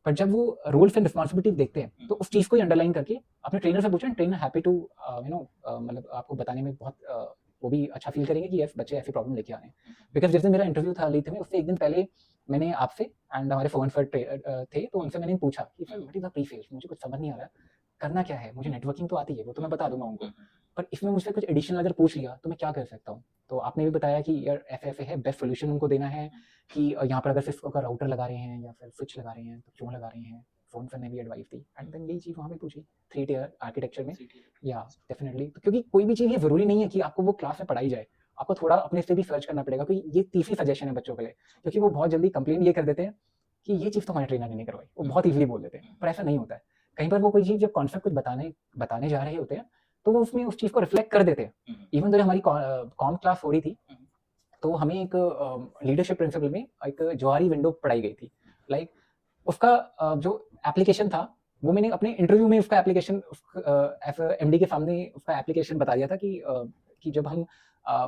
पर जब वो रोल्स एंड रिस्पॉन्सिबिलिटीज देखते हैं तो उस चीज़ को ही अंडरलाइन करके अपने ट्रेनर से पूछें, ट्रेनर हैप्पी टू मतलब आपको बताने में बहुत वो भी अच्छा फील करेंगे कि यस बच्चे ऐसी प्रॉब्लम लेके आ रहे हैं। बिकॉज जिस दिन मेरा इंटरव्यू था लीथ में, उससे एक दिन पहले मैंने आपसे एंड हमारे फोन पर थे तो उनसे मैंने पूछा कि sir what is the pre sales, मुझे कुछ समझ नहीं आ रहा करना क्या है, मुझे नेटवर्किंग तो आती है वो तो मैं बता दूंगा उनको, पर इसमें मुझसे कुछ एडिशनल अगर पूछ लिया तो मैं क्या कर सकता हूँ। तो आपने भी बताया कि यार ऐसे ऐसे है, बेस्ट सोल्यूशन उनको देना है कि यहाँ पर अगर सिर्फ का राउटर लगा रहे हैं या फिर स्विच लगा रहे हैं तो क्यों लगा रहे हैं, फोन सर ने भी एडवाइस दी एंड देन यही चीज़ वहाँ पे पूछी 3 टियर आर्किटेक्चर में। या डेफिनेटली, तो क्योंकि कोई भी चीज़ ये जरूरी नहीं है कि आपको वो क्लास में पढ़ाई जाए, आपको थोड़ा अपने से भी सर्च करना पड़ेगा। क्योंकि ये तीसरी सजेशन है बच्चों के लिए, क्योंकि वो बहुत जल्दी कंप्लेन ये कर देते हैं कि ये चीज़ तो हमारे ट्रेनर ने नहीं करवाई, वो बहुत ईजिली बोल देते हैं, पर ऐसा नहीं होता है। कहीं पर वो कोई चीज़ जब कॉन्सेप्ट कुछ बताने जा रहे होते हैं तो वो उसमें उस चीज़ को रिफ्लेक्ट कर देते हैं। इवन तो हमारी कॉम क्लास हो रही थी, तो हमें एक लीडरशिप प्रिंसिपल में एक जोहारी विंडो पढ़ाई गई थी। लाइक उसका जो एप्लीकेशन था, वो मैंने अपने इंटरव्यू में उसका एप्लीकेशन एमडी के सामने उसका एप्लीकेशन बता दिया था कि जब हम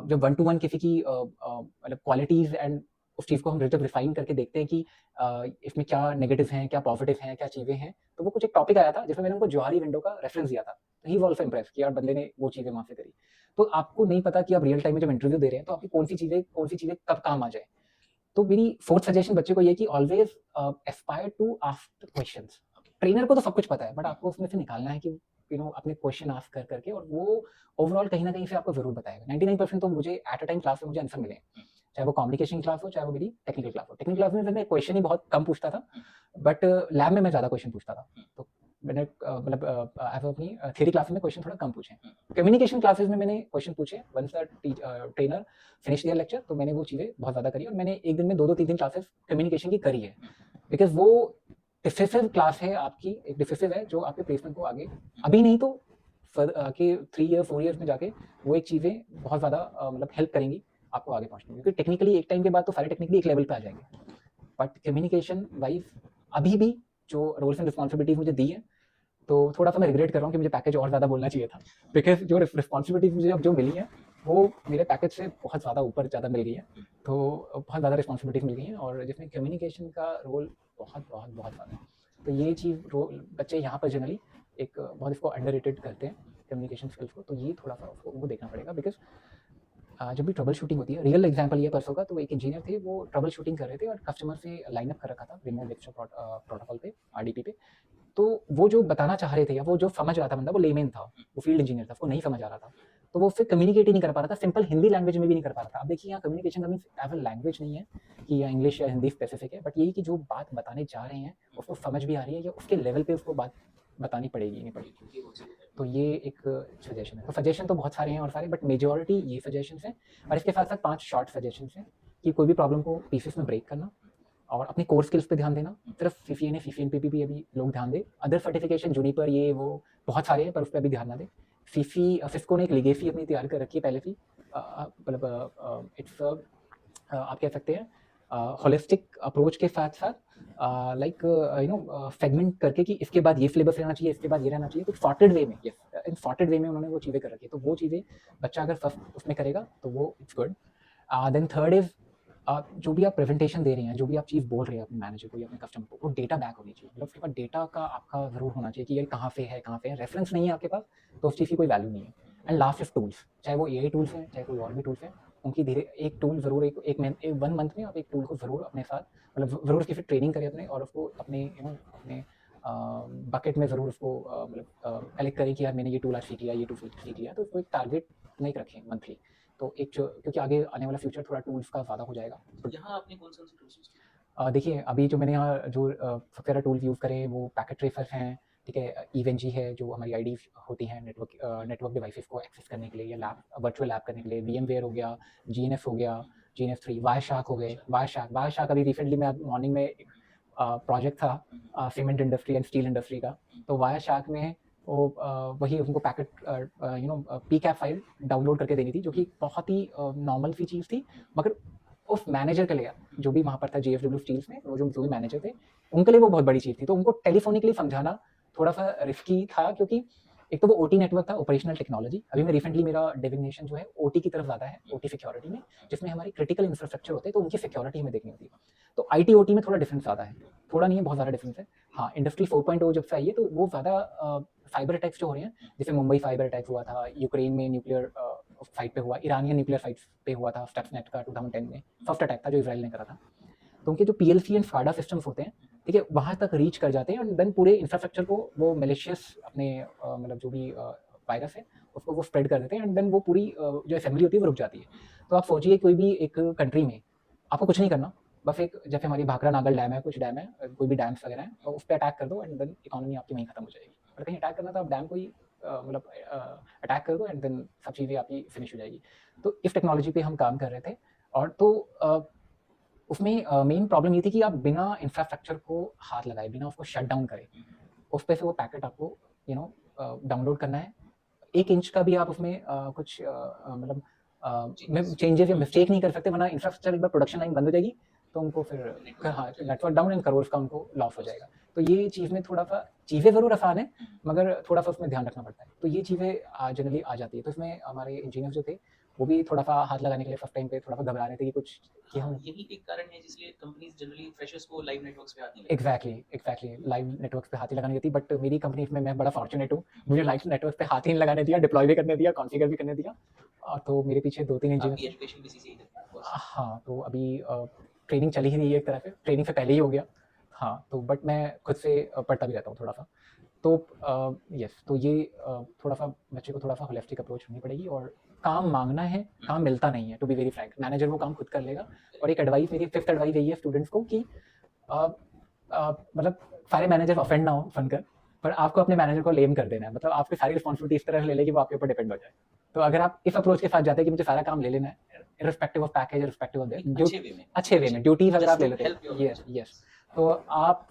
जब वन टू वन किसी की मतलब क्वालिटीज एंड उस चीज़ को हम जब रिफाइन करके देखते हैं कि इसमें क्या नेगेटिव हैं, क्या पॉजिटिव हैं, क्या चीज़ें हैं, तो वो कुछ एक टॉपिक आया था जिसमें मैंने उनको जोहारी विंडो का रेफरेंस दिया था। ही वाज ऑल्सो इम्प्रेस्ड कि यार बंदे ने वो चीज़ें वहाँ से करी। तो आपको नहीं पता कि आप रियल टाइम में जब इंटरव्यू दे रहे हैं तो आपकी कौन सी चीज़ें कब काम आ जाए। तो मेरी फोर्थ सजेशन बच्चे को ये कि always aspire to ask questions. Trainer को तो सब कुछ पता है, बट आपको उसमें से निकालना है कि अपने क्वेश्चन आस्क कर करके, और वो ओवरऑल कहीं ना कहीं से आपको जरूर बताएगा। 99% तो मुझे एट अ टाइम क्लास में मुझे आंसर मिले, चाहे वो कम्युनिकेशन क्लास हो, चाहे वो मेरी टेक्निकल क्लास हो। टेक्निकल क्लास में मैं क्वेश्चन ही बहुत कम पूछता था, बट लैब में मैं ज़्यादा क्वेश्चन पूछता था। तो मैंने मतलब अपनी थ्योरी क्लास में क्वेश्चन थोड़ा कम पूछे। कम्युनिकेशन क्लासेस में मैंने क्वेश्चन पूछे, once the trainer finish their lecture, तो मैंने वो चीज़ें बहुत ज़्यादा करी, और मैंने एक दिन में 2-2 3 क्लासेस कम्युनिकेशन की करी है, बिकॉज वो डिसिसिव क्लास है आपकी, एक डिसिसिव है जो आपके प्लेसमेंट को आगे अभी नहीं तो के 3 ईयर 4 ईयर्स में जाके वो एक चीज़ें बहुत ज़्यादा मतलब हेल्प करेंगी आपको आगे पहुंचने में, क्योंकि टेक्निकली एक टाइम के बाद तो सारे टेक्निकली एक लेवल पे आ जाएंगे, बट कम्युनिकेशन वाइज अभी भी जो रोल्स एंड रिस्पॉन्सिबिलिटीज मुझे दी है, तो थोड़ा सा मैं रिग्रेट कर रहा हूँ कि मुझे पैकेज और ज़्यादा बोलना चाहिए था, बिकॉज जो रिस्पॉन्सिबिलिटीज मुझे अब जो मिली है वो मेरे पैकेज से बहुत ज़्यादा ऊपर ज़्यादा मिल गई है, तो बहुत ज़्यादा रिस्पॉन्सिबिलिटीज मिल गई हैं, और जिसमें कम्युनिकेशन का रोल बहुत बहुत बहुत ज़्यादा है। तो ये चीज़ रोल बच्चे यहाँ पर जनरली एक बहुत इसको अंडर करते हैं कम्युनिकेशन स्किल्स को, तो ये थोड़ा सा उसको उनको देखना पड़ेगा, बिकॉज जब भी ट्रबल शूटिंग होती है, रियल एग्जांपल ये परसों का, तो एक इंजीनियर थे, वो ट्रबल शूटिंग कर रहे थे और कस्टमर से लाइन अप कर रखा था रिमोट लेक्चर प्रोटोकॉल पे, आरडीपी पे। तो वो जो बताना चाह रहे थे या वो जो समझ रहा था बंदा, वो लेमेन था, वो फील्ड इंजीनियर था, उसको नहीं समझ आ रहा था, तो वो फिर कम्युनिकेट ही नहीं कर पा रहा था, सिंपल हिंदी लैंग्वेज में भी नहीं कर पा रहा था। अब देखिए यहाँ कम्युनिकेशन का मीन्स एज अ लैंग्वेज नहीं है कि या इंग्लिश या हिंदी स्पेसिफिक है, बट यही कि जो बात बताने जा रहे हैं उसको समझ भी आ रही है या उसके लेवल पे उसको बात बतानी पड़ेगी नहीं पड़ेगी। तो ये एक सजेशन है। तो सजेशन तो बहुत सारे हैं और सारे, बट मेजोरिटी ये सजेशन हैं, और इसके साथ साथ 5 शॉर्ट सजेशन हैं कि कोई भी प्रॉब्लम को पीसेस में ब्रेक करना, और अपने कोर स्किल्स पे ध्यान देना। सिर्फ सीसीएन है, सीसीएन पे भी अभी लोग ध्यान दें। अदर सर्टिफिकेशन जूनिपर ये वो बहुत सारे हैं, पर उस पर अभी ध्यान ना दें। सिस्को ने एक लेगेसी अपनी तैयार कर रखी है पहले से, मतलब इट्स आप कह सकते हैं होलिस्टिक अप्रोच के साथ साथ लाइक सेगमेंट करके कि इसके बाद ये सिलेबस रहना चाहिए, इसके बाद ये रहना चाहिए, तो सॉर्टेड वे में, यस इन सॉर्टेड वे में उन्होंने वो चीज़ें कर रखी है। तो वो चीज़ें बच्चा अगर फर्स्ट उसमें करेगा तो वो it's good. Then third is जो भी आप प्रेजेंटेशन दे रहे हैं, जो भी आप चीज़ बोल रहे हैं अपने मैनेजर को या अपने कस्टमर को, वो डेटा बैक होनी चाहिए। मतलब उसके पास डेटा का आपका ज़रूर होना चाहिए कि ये कहाँ से है, कहाँ पे है। रेफरेंस नहीं है आपके पास तो उस चीज़ की कोई वैल्यू नहीं है। एंड लास्ट इज टूल्स, चाहे वो एआई टूल्स हैं, चाहे कोई और भी टूल्स हैं, उनकी धीरे एक टूल ज़रूर एक 1 मंथ में आप एक टूल को ज़रूर अपने साथ, मतलब ज़रूर उसकी फिर ट्रेनिंग करें अपने, और उसको अपने अपने बकेट में ज़रूर उसको मतलब कलेक्ट करें कि यार मैंने ये टूल आज सीख लिया, ये टूल सीख लिया, तो उसको एक टारगेट नहीं रखें मंथली। तो एक क्योंकि आगे आने वाला फ्यूचर थोड़ा टूल्स का ज़्यादा हो जाएगा। यहाँ आपने कौन सा टूल्स यूज किया? देखिए अभी जो मैंने यहाँ जो सबसे ज़्यादा टूल्स यूज़ करे वो पैकेट ट्रेसर हैं, ठीक है, इवेंजी है जो हमारी आईडी होती हैं नेटवर्क डिवाइसेस को एक्सेस करने के लिए या लैब वर्चुअल लैब करने के लिए, VMware हो गया, GNF हो गया, GNF3, वायरशार्क हो गए, वायरशार्क अभी रिसेंटली मैं मॉर्निंग में एक प्रोजेक्ट था cement industry and steel industry का, तो वायरशार्क में वो वही उनको पैकेट PCAP फाइल डाउनलोड करके देनी थी, जो कि बहुत ही नॉर्मल सी चीज़ थी, मगर उस मैनेजर के लिए जो भी वहाँ पर था JFW स्टील्स में, वो जो भी मैनेजर थे उनके लिए वो बहुत बड़ी चीज़ थी। तो उनको टेलीफोनिकली समझाना थोड़ा सा रिस्की था, क्योंकि एक तो वो OT नेटवर्क था, ऑपरेशनल टेक्नोलॉजी। अभी मैं रिसेंटली मेरा डेजिग्नेशन जो है OT की तरफ ज़्यादा है, OT सिक्योरिटी में, जिसमें हमारी क्रिटिकल इंफ्रास्ट्रक्चर होते हैं, तो उनकी सिक्योरिटी हमें देखनी होती है। तो IT OT में थोड़ा डिफरेंस ज़्यादा है, थोड़ा नहीं है, बहुत ज़्यादा डिफरेंस है। हाँ, इंडस्ट्री 4.0 जब से आई है तो वो ज़्यादा साइबर अटैक्स जो हो रहे हैं, जैसे मुंबई साइबर अटैक हुआ था, यूक्रेन में न्यूक्लियर साइट पे हुआ, ईरानियन न्यूक्लियर साइट पे हुआ था, स्टक्सनेट का 2010 में फर्स्ट अटैक था जो इसराइल ने करा था। तो उनके जो PLC एंड SCADA सिस्टम्स होते हैं, ठीक है, वहाँ तक रीच कर जाते हैं, और देन पूरे इंफ्रास्ट्रक्चर को वो मेलिशियस अपने मतलब जो भी वायरस है उसको वो स्प्रेड कर देते हैं, एंड देन वो पूरी जो असेंबली होती है वो रुक जाती है। तो आप सोचिए कोई भी एक कंट्री में आपको कुछ नहीं करना, बस एक जैसे हमारी भाखड़ा नागल डैम है, कुछ डैम है, कोई भी डैम्स वगैरह हैं, तो उस पर अटैक कर दो एंड देन इकोनॉमी आपकी वहीं खत्म हो जाएगी। और कहीं अटैक करना तो आप डैम को ही मतलब अटैक कर दो एंड देन सब चीज़ें आपकी फिनिश हो जाएगी। तो इस टेक्नोलॉजी पे हम काम कर रहे थे, और तो उसमें मेन प्रॉब्लम ये थी कि आप बिना इंफ्रास्ट्रक्चर को हाथ लगाए, बिना उसको शट डाउन करे, उस पे से वो पैकेट आपको डाउनलोड करना है, 1 इंच का भी आप उसमें कुछ मतलब चेंजेस चेंजेस या मिस्टेक नहीं कर सकते, वरना इंफ्रास्ट्रक्चर एक बार प्रोडक्शन लाइन बंद हो जाएगी तो उनको फिर हाँ नेटवर्क डाउन एंड करोड़ का उनको लॉस हो जाएगा। तो ये चीज़ में थोड़ा सा चीज़ें ज़रूर आसान है, मगर थोड़ा सा उसमें ध्यान रखना पड़ता है। तो ये चीज़ें जनरली आ जाती है। तो इसमें हमारे इंजीनियर्स जो थे वो भी थोड़ा सा हाथ लगाने के लिए फर्स्ट टाइम पे थोड़ा सा घबरा रहे थे कि कुछ कि हम यही एक कारण है जिसलिए कंपनीज जनरली फ्रेशर्स को लाइव नेटवर्क्स पे हाथ नहीं एग्जैक्टली लाइव नेटवर्क्स पे हाथ ही लगाने देती, बट मेरी कंपनी में मैं बड़ा फॉर्चुनेट हूँ, मुझे लाइव नेटवर्क पे हाथ ही नहीं लगाने दिया, डिप्लॉय भी करने दिया, कॉन्फ़िगर भी करने दिया। तो मेरे पीछे 2-3 आपकी इंजीनियर एजुकेशन भी सीसी ही हाँ, तो अभी ट्रेनिंग चल ही रही है एक तरह से, ट्रेनिंग से पहले ही हो गया। हाँ, तो बट मैं खुद से पढ़ता भी रहता हूँ थोड़ा-सा। तो यस, तो ये थोड़ा-सा बच्चे को थोड़ा-सा होलिस्टिक अप्रोच रखनी पड़ेगी और काम माँगना है, काम मिलता नहीं है to be very frank. Manager वो काम खुद कर लेगा। और एक एडवाइस मेरी 5th एडवाइस यही है स्टूडेंट्स को कि अ मतलब सारे मैनेजर ऑफेंड ना हो सुनकर, पर आपको अपने मैनेजर को लेम कर देना है। मतलब आपकी सारी रिस्पॉन्सिबिलिटी इस तरह ले ले कि वो आपके ऊपर डिपेंड हो जाए। तो अगर आप इस अप्रोच के साथ जाते हैं कि मुझे सारा काम ले लेना है, irrespective of package, irrespective of that, जो अच्छे वे में ड्यूटीज अगर आप ले लेते हैं, यस यस, तो आप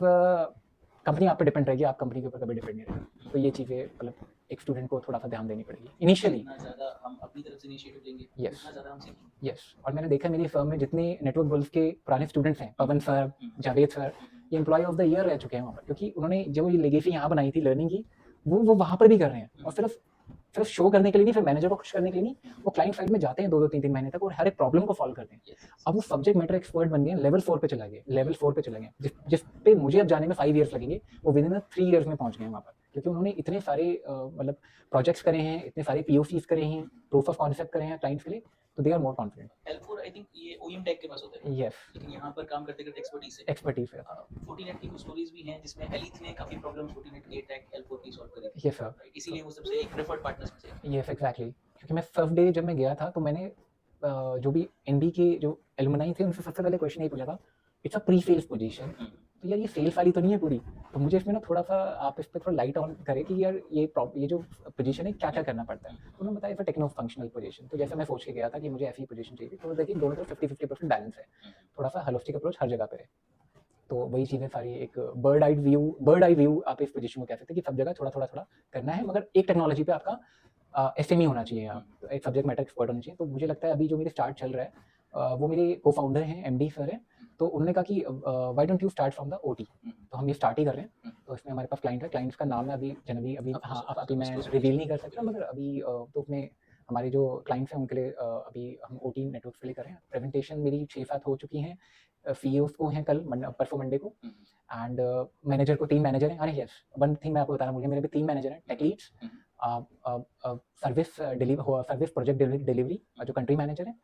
कंपनी आप पे डिपेंड रहेगी, आप कंपनी के ऊपर कभी डिपेंड नहीं रहेगी। तो ये चीज़ें मतलब एक स्टूडेंट को थोड़ा सा ध्यान देनी पड़ेगी इनिशियली। जितना ज़्यादा हम अपनी तरफ से इनिशिएटिव लेंगे यस उतना ज़्यादा हम सीखेंगे। यस, और मैंने देखा मेरी फर्म में जितने नेटवर्क बुल्स के पुराने स्टूडेंट्स हैं, पवन सर, जावेद सर, ये एम्प्लॉय ऑफ द ईयर रह चुके हैं वहाँ पर, क्योंकि उन्होंने जो ये लेगेसी यहाँ बनाई थी लर्निंग की, वो वहाँ पर भी कर रहे हैं। और सिर्फ सिर्फ शो करने के लिए नहीं, फिर मैनेजर को खुश करने के लिए नहीं, वो क्लाइंट साइड में जाते हैं 2-2 3-3 महीने तक और हर एक प्रॉब्लम को सॉल्व करते हैं। अब वो सब्जेक्ट मैटर एक्सपर्ट बन गए, लेवल 4 पे चला गए, लेवल 4 पे चले गए, जिस पे मुझे अब जाने में 5 इयर्स लगेंगे, वो विद इन 3 इयर्स में पहुंच गए वहाँ पर, क्योंकि उन्होंने इतने सारे मतलब प्रोजेक्ट्स करे हैं, इतने सारे पीओसीज करे हैं, प्रूफ ऑफ कॉन्सेप्ट करे हैं क्लाइंट्स के लिए, तो they are more confident. L4 I think ये ओईएम टैग के पास होता है, यस, लेकिन यहाँ पर काम करते करते एक्सपर्टीज है। फोर्टीनेट की कुछ स्टोरीज भी हैं जिसमें एलिथ ने काफी प्रॉब्लम फोर्टीनेट के टैग L4 की सॉल्व करी थी। यस सर, राइट, इसीलिए वो सबसे एक प्रेफर्ड पार्टनर्स में से। यस एग्जैक्टली, क्योंकि मैं फर्स्ट डे जब मैं गया था तो मैंने जो भी एनबी के जो एलुमनाई थे उनसे सबसे पहले क्वेश्चन यही पूछा था, it's a pre sales position, तो यार ये सेल्स वाली तो नहीं है पूरी, तो मुझे इसमें ना थोड़ा सा आप इस पर थोड़ा लाइट ऑन करें कि यार ये जो पोजीशन है क्या क्या करना पड़ता है। तो उन्होंने बताया टेक्नो फंक्शनल पोजीशन, तो जैसे मैं सोच के गया था कि मुझे ऐसी पोजीशन चाहिए थी, तो देखिए दोनों तरफ 50-50% बैलेंस है, थोड़ा सा होलिस्टिक अप्रोच हर जगह पे है। तो वही चीज़ें सारी एक बर्ड आई व्यू आप इस पोजीशन को कह सकते हैं कि सब जगह थोड़ा थोड़ा थोड़ा करना है, मगर एक टेक्नोलॉजी पे आपका एसएमई होना चाहिए, आप तो एक सब्जेक्ट मैटर एक्सपर्ट होना चाहिए। तो मुझे लगता है अभी जो मेरे स्टार्ट चल रहा है, वो मेरे को फाउंडर हैं, एमडी सर हैं, तो उन्होंने कहा कि why don't you start from the OT, तो हम ये स्टार्ट ही कर रहे हैं। तो इसमें हमारे पास क्लाइंट है, क्लाइंट्स का नाम है अभी जनरली अभी हाँ अभी मैं रिवील नहीं कर सकता, मगर अभी तो उसमें हमारे जो क्लाइंट्स हैं उनके लिए अभी हम ओटी नेटवर्क के लिए कर रहे हैं। प्रेजेंटेशन मेरी 6-7 हो चुकी हैं, सीईओ को हैं कल परसों मंडे को, एंड मैनेजर को 3 मैनेजर हैं। अरे यस, वन थिंग मैं आपको बताना भूल गया, मेरे भी 3 मैनेजर हैं, tech leads, service project delivery जो कंट्री मैनेजर है,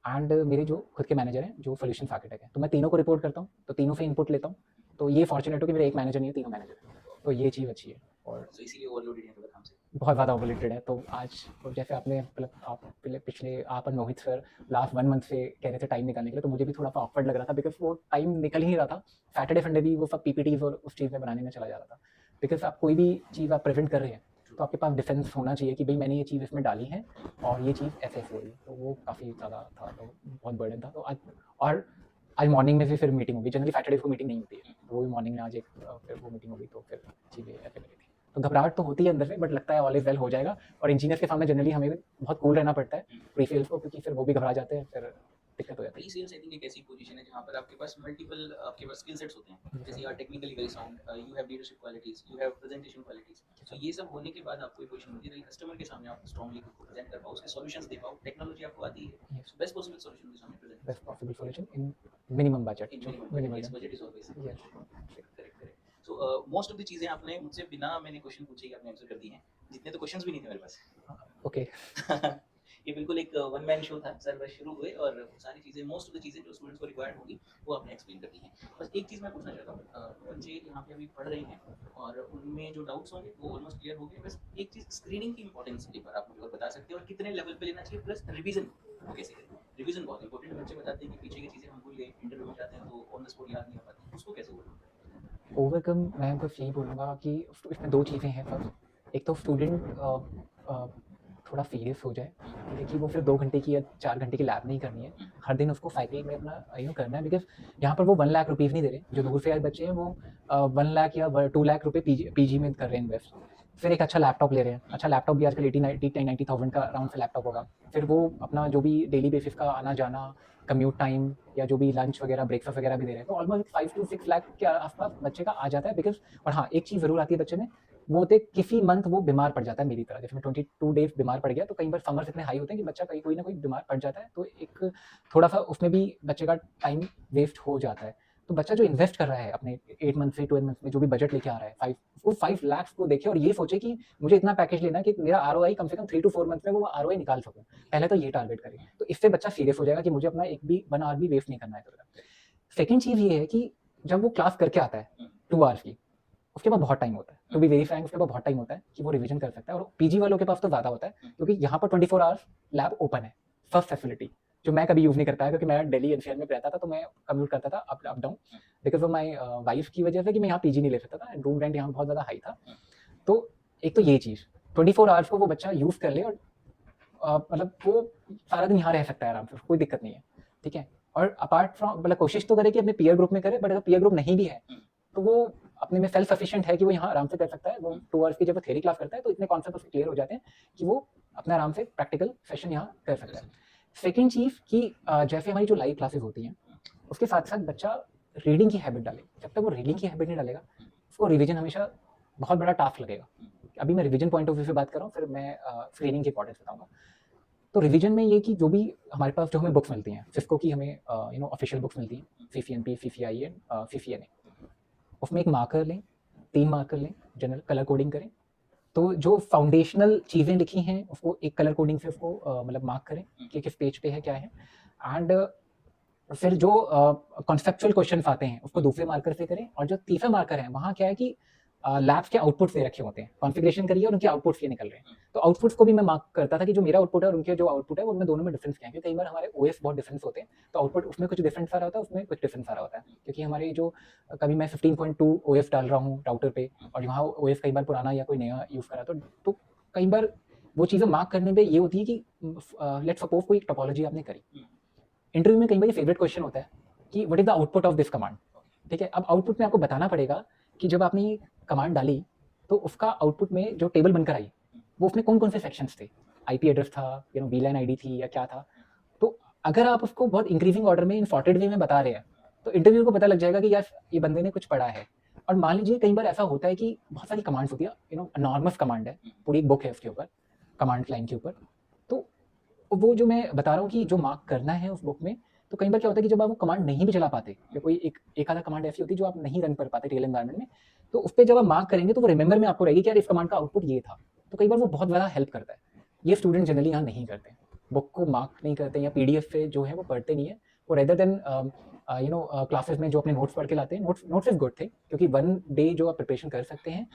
एंड मेरे जो खुद के मैनेजर हैं जो सोल्यूशन आर्किटेक्ट हैं। तो मैं तीनों को रिपोर्ट करता हूँ, तो तीनों से इनपुट लेता हूँ। तो ये फॉर्चुनेट हो कि मेरा एक मैनेजर नहीं है, तीनों मैनेजर है, तो ये चीज़ अच्छी है। और तो इसीलिए ओवरलोडेड है थोड़ा काम से। बहुत ज़्यादा ओवररेटेड है। तो आज तो जैसे आपने मतलब आप पिछले आप और मोहित सर लास्ट 1 मंथ से कह रहे थे टाइम निकालने के लिए, तो मुझे भी थोड़ा सा ऑकवर्ड लग रहा था, बिकॉज़ वो टाइम निकल ही नहीं रहा था। सैटरडे संडे भी वो सब पीपीटीज़ और उस चीज़ में बनाने में चला जा रहा था। बिकॉज़ आप कोई भी चीज़ आप प्रेज़ेंट कर रहे हैं, तो आपके पास डिफेंस होना चाहिए कि भई मैंने ये चीज़ इसमें डाली है और ये चीज़ ऐसे-ऐसे हो रही है। तो वो काफ़ी ज़्यादा था, तो बहुत बर्डन था। तो आज मॉर्निंग में भी फिर मीटिंग होगी। जनरली सैटरडे को मीटिंग नहीं होती है, तो वो भी मॉर्निंग में आज एक फिर वो मीटिंग होगी, तो फिर चीज़ें ऐसे करी थी। तो घबराहट तो होती है अंदर से, बट लगता है ऑल इज वेल हो जाएगा। और इंजीनियर्स के सामने जनरली हमें बहुत कूल रहना पड़ता है प्री सेल्स को, क्योंकि फिर वो भी घबरा जाते हैं, फिर दिक्कत हो जाती प्री सेल्स आई थिंक एक ऐसी पोजीशन है जहाँ पर आपके पास मल्टीपल आपके पास स्किल सेट्स होते हैं, जैसे you are technically very sound, you have leadership qualities, you have presentation qualities. तो ये सब होने के बाद आपको एक पोजीशन मिलती है ताकि कस्टमर के सामने आप स्ट्रांगली खुद को प्रेजेंट कर पाओ, उसके सॉल्यूशंस दे पाओ, टेक्नोलॉजी आपको आती है, सो बेस्ट पॉसिबल सॉल्यूशन उनके सामने present best possible solution in minimum budget. In minimum yes, budget is always correct correct. So most of the चीजें आपने मुझसे बिना मैंने क्वेश्चन पूछे ही आपने आंसर कर दी हैं, जितने तो क्वेश्चंस भी नहीं थे मेरे पास। ओके, ये बिल्कुल एक वन मैन शो था सर, बस शुरू हुए और सारी चीज़ें मोस्ट ऑफ द चीज़ें जो स्टूडेंट्स को रिक्वायर्ड होगी वो आपने एक्सप्लेन कर दी हैं। बस एक चीज़ मैं पूछना चाहता हूँ, बच्चे यहाँ पे अभी पढ़ रहे हैं और उनमें जो डाउट्स होंगे वो ऑलमोस्ट क्लियर हो गए। बस एक चीज़ स्क्रीनिंग की इंपॉर्टेंस एक बार आप मुझे और बता सकते हैं, और कितने लेवल पे लेना चाहिए, प्लस रिवीजन वो कैसे करें। रिवीजन बहुत इंपॉर्टेंट है, बच्चे बताते हैं कि पीछे की चीज़ें हम भूल गए, इंटरव्यू में जाते हैं तो ऑन द स्पॉट याद नहीं आ पाती, उसको कैसे बोलूँ। ओवरकम मैं बस यही बोलूँगा कि इसमें 2 चीज़ें हैं। फर्स्ट, एक तो स्टूडेंट थोड़ा सीरियस हो जाए, देखिए वो फिर 2 घंटे की या 4 घंटे की लैब नहीं करनी है, हर दिन उसको साइकिल में अपना करना है, बिकॉज़ यहाँ पर वो 1 लाख रुपीज़ नहीं दे रहे, जो दूर से आए बच्चे हैं वो 1 लाख या 2 लाख रुपए पीजी में कर रहे हैं इन्वेस्ट। फिर एक अच्छा लैपटॉप ले रहे हैं, अच्छा लैपटॉप भी आजकल 80-90,000 का अराउंड से लैपटॉप होगा। फिर वो अपना जो भी डेली बेसिस का आना-जाना, कम्यूट टाइम या जो भी लंच वगैरह, ब्रेकफास्ट वगैरह भी दे रहे हैं, तो ऑलमोस्ट 5 टू 6 लाख के आस-पास बच्चे का आ जाता है, बिकॉज़ और हाँ, एक चीज़ ज़रूर आती है बच्चे में, वो होते हैं किसी मंथ वो बीमार पड़ जाता है मेरी तरह। जैसे मैं 22 डेज़ बीमार पड़ गया, तो कई बार समर्स इतने हाई होते हैं कि बच्चा कहीं कोई ना कोई बीमार पड़ जाता है, तो एक थोड़ा-सा उसमें भी बच्चे का टाइम वेस्ट हो जाता है। तो बच्चा जो इन्वेस्ट कर रहा है अपने 8 मंथ से 12 मंथ में जो भी बजट लेके आ रहा है, 5 वो 5 लाख को देखे और ये सोचे कि मुझे इतना पैकेज लेना है कि मेरा आरओआई कम से कम 3 टू 4 मंथ में वो आरओआई निकाल सकूँ। पहले तो ये टारगेट करें। तो इससे बच्चा सीरियस हो जाएगा कि मुझे अपना एक भी 1 आवर भी वेस्ट नहीं करना है इधर-उधर। सेकंड चीज़ ये है कि जब वो क्लास करके आता है 2 आवर्स की, उसके बाद बहुत टाइम होता है। टू बी वेरी फ्रैंक उसके बाद बहुत टाइम होता है कि वो रिवीजन कर सकता है, और पीजी वालों के पास तो ज़्यादा होता है क्योंकि यहाँ पर 24 आवर्स लैब ओपन है। फर्स्ट फैसिलिटी जो मैं कभी यूज़ नहीं कर पाया क्योंकि मैं दिल्ली एनसीआर में रहता था, तो मैं कम्यूट करता था up down because of my wife की वजह से कि मैं यहाँ पीजी नहीं ले सकता था, रूम रेंट यहाँ बहुत ज़्यादा हाई था। तो एक तो ये चीज़ 24 आवर्स को वो बच्चा यूज़ कर ले और मतलब वो सारा दिन यहाँ रह सकता है आराम से, कोई दिक्कत नहीं है, ठीक है। और अपार्ट फ्रॉम मतलब कोशिश तो करे कि अपने पीयर ग्रुप में करे, बट अगर पीयर ग्रुप नहीं भी है तो वो अपने में सेल्फ सफिशिएंट है कि वो यहाँ आराम से कर सकता है। वो 2 आवर्स की जब वो थ्योरी क्लास करता है तो इतने कॉन्सेप्ट उसके क्लियर हो जाते हैं कि वो अपना आराम से प्रैक्टिकल सेशन यहाँ कर सकता है। सेकंड चीज़ कि जैसे हमारी जो लाइव क्लासेस होती हैं उसके साथ साथ बच्चा रीडिंग की हैबिट डाले। जब तक वो रीडिंग की हैबिट नहीं डालेगा उसको रिविजन हमेशा बहुत बड़ा टास्क लगेगा। अभी मैं रिविजन पॉइंट ऑफ व्यू से बात कर रहा हूँ, फिर मैं रीडिंग की इंपॉर्टेंस बताऊंगा। तो रिवीजन में ये कि जो भी हमारे पास जो हमें बुक्स मिलती हैं, सिस्को की हमें ऑफिशियल बुक्स मिलती हैं, सीसीएनपी, सीसीआई एंड सीसीएनए, उसमें एक मार्कर लें, 3 मार्कर लें, जनरल कलर कोडिंग करें। तो जो फाउंडेशनल चीज़ें लिखी हैं उसको एक कलर कोडिंग से उसको मतलब मार्क करें कि किस पेज पे है, क्या है। एंड फिर जो कॉन्सेप्चुअल क्वेश्चंस आते हैं उसको दूसरे मार्कर से करें, और जो तीसरा मार्कर है वहाँ क्या है कि लैब्स के आउटपुट्स दे रखे होते हैं, कॉन्फ़िगरेशन करिए और उनके आउटपुट्स ये निकल रहे हैं। तो आउटपुट्स को भी मैं मार्क करता था कि जो मेरा आउटपुट है और उनके जो आउटपुट है उनमें दोनों में डिफरेंस क्या है, क्योंकि कई बार हमारे ओएस बहुत डिफरेंस होते हैं, तो आउटपुट उसमें कुछ डिफरेंस आ रहा होता है, उसमें कुछ डिफरेंस आ रहा होता है, क्योंकि हमारे जो कभी मैं 15.2 ओएस डाल रहा हूँ राउटर पे और यहाँ ओएस कई बार पुराना या कोई नया यूज़ कर रहा है, तो कई बार वो चीज़ें मार्क करने में ये होती है कि लेट्स सपोज कोई टोपोलॉजी आपने करी, इंटरव्यू में कई बार फेवरेट क्वेश्चन होता है कि what is the output of this command. ठीक है, अब आउटपुट में आपको बताना पड़ेगा कि जब आपने ये कमांड डाली तो उसका आउटपुट में जो टेबल बनकर आई वो उसमें कौन कौन से सेक्शंस थे, आईपी एड्रेस था, वीलैन आईडी थी या क्या था। तो अगर आप उसको बहुत इंक्रीजिंग ऑर्डर में इनफॉर्टेड वे में बता रहे हैं तो इंटरव्यू को पता लग जाएगा कि यार ये बंदे ने कुछ पढ़ा है। और मान लीजिए कई बार ऐसा होता है कि बहुत सारी कमांड्स होती है, अनॉर्मस कमांड है, पूरी एक बुक है उसके ऊपर, कमांड लाइन के ऊपर। तो वो जो मैं बता रहा हूँ कि जो मार्क करना है उस बुक में, तो कई बार क्या होता है कि जब आप वो कमांड नहीं भी चला पाते या कोई एक आधा कमांड ऐसी होती है जो आप नहीं रन कर पाते रियल एनवायरनमेंट में, तो उस पर जब आप मार्क करेंगे तो वो रिमेंबर में आपको रहेगी कि यार इस कमांड का आउटपुट ये था। तो कई बार वो बहुत ज़्यादा हेल्प करता है। ये स्टूडेंट जनरली यहाँ नहीं करते, बुक को मार्क नहीं करते या पीडीएफ से जो है वो पढ़ते नहीं है। वो रेदर देन क्लासेस में जो अपने नोट्स पढ़ के लाते हैं, नोट्स इज गुड थिंग, क्योंकि 1 डे जो आप प्रिपरेशन कर सकते हैं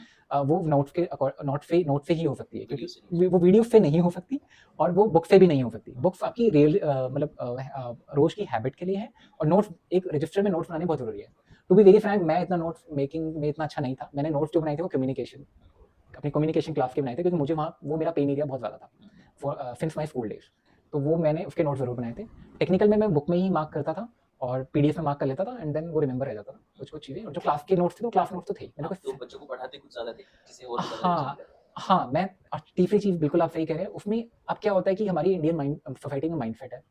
वो नोट से ही हो सकती है, क्योंकि वो वीडियो से नहीं हो सकती और वो बुक से भी नहीं हो सकती। बुक्स आपकी रियल मतलब रोज की हैबिट के लिए है, और नोट्स एक रजिस्टर में नोट्स बनाने बहुत जरूरी है। टू बी वेरी फ्रैंक, मैं इतना नोट्स मेकिंग में इतना अच्छा नहीं था। मैंने नोट्स जो बनाए थे वो अपनी कम्युनिकेशन क्लास के बनाए थे, क्योंकि मुझे वहाँ वो मेरा पेन एरिया बहुत ज़्यादा था सिंस माई स्कूल डेज। तो वो मैंने उसके नोट्स जरूर बनाए थे। टेक्निकल में मैं बुक में ही मार्क करता था और पीडीएफ में मार्क कर लेता था, एंड देन वो रिमेंबर रह जाता था कुछ चीज़ें। और जो क्लास के नोट्स थे वो क्लास नोट्स तो थे, मैंने तो कुछ बच्चों को पढ़ाते कुछ ज़्यादा थे, किसी और को हाँ हाँ मैं तीसरी चीज़ बिल्कुल आप सही कह रहे हैं। उसमें अब क्या होता है कि हमारी इंडियन माइंड सोसाइटी में माइंडसेट है,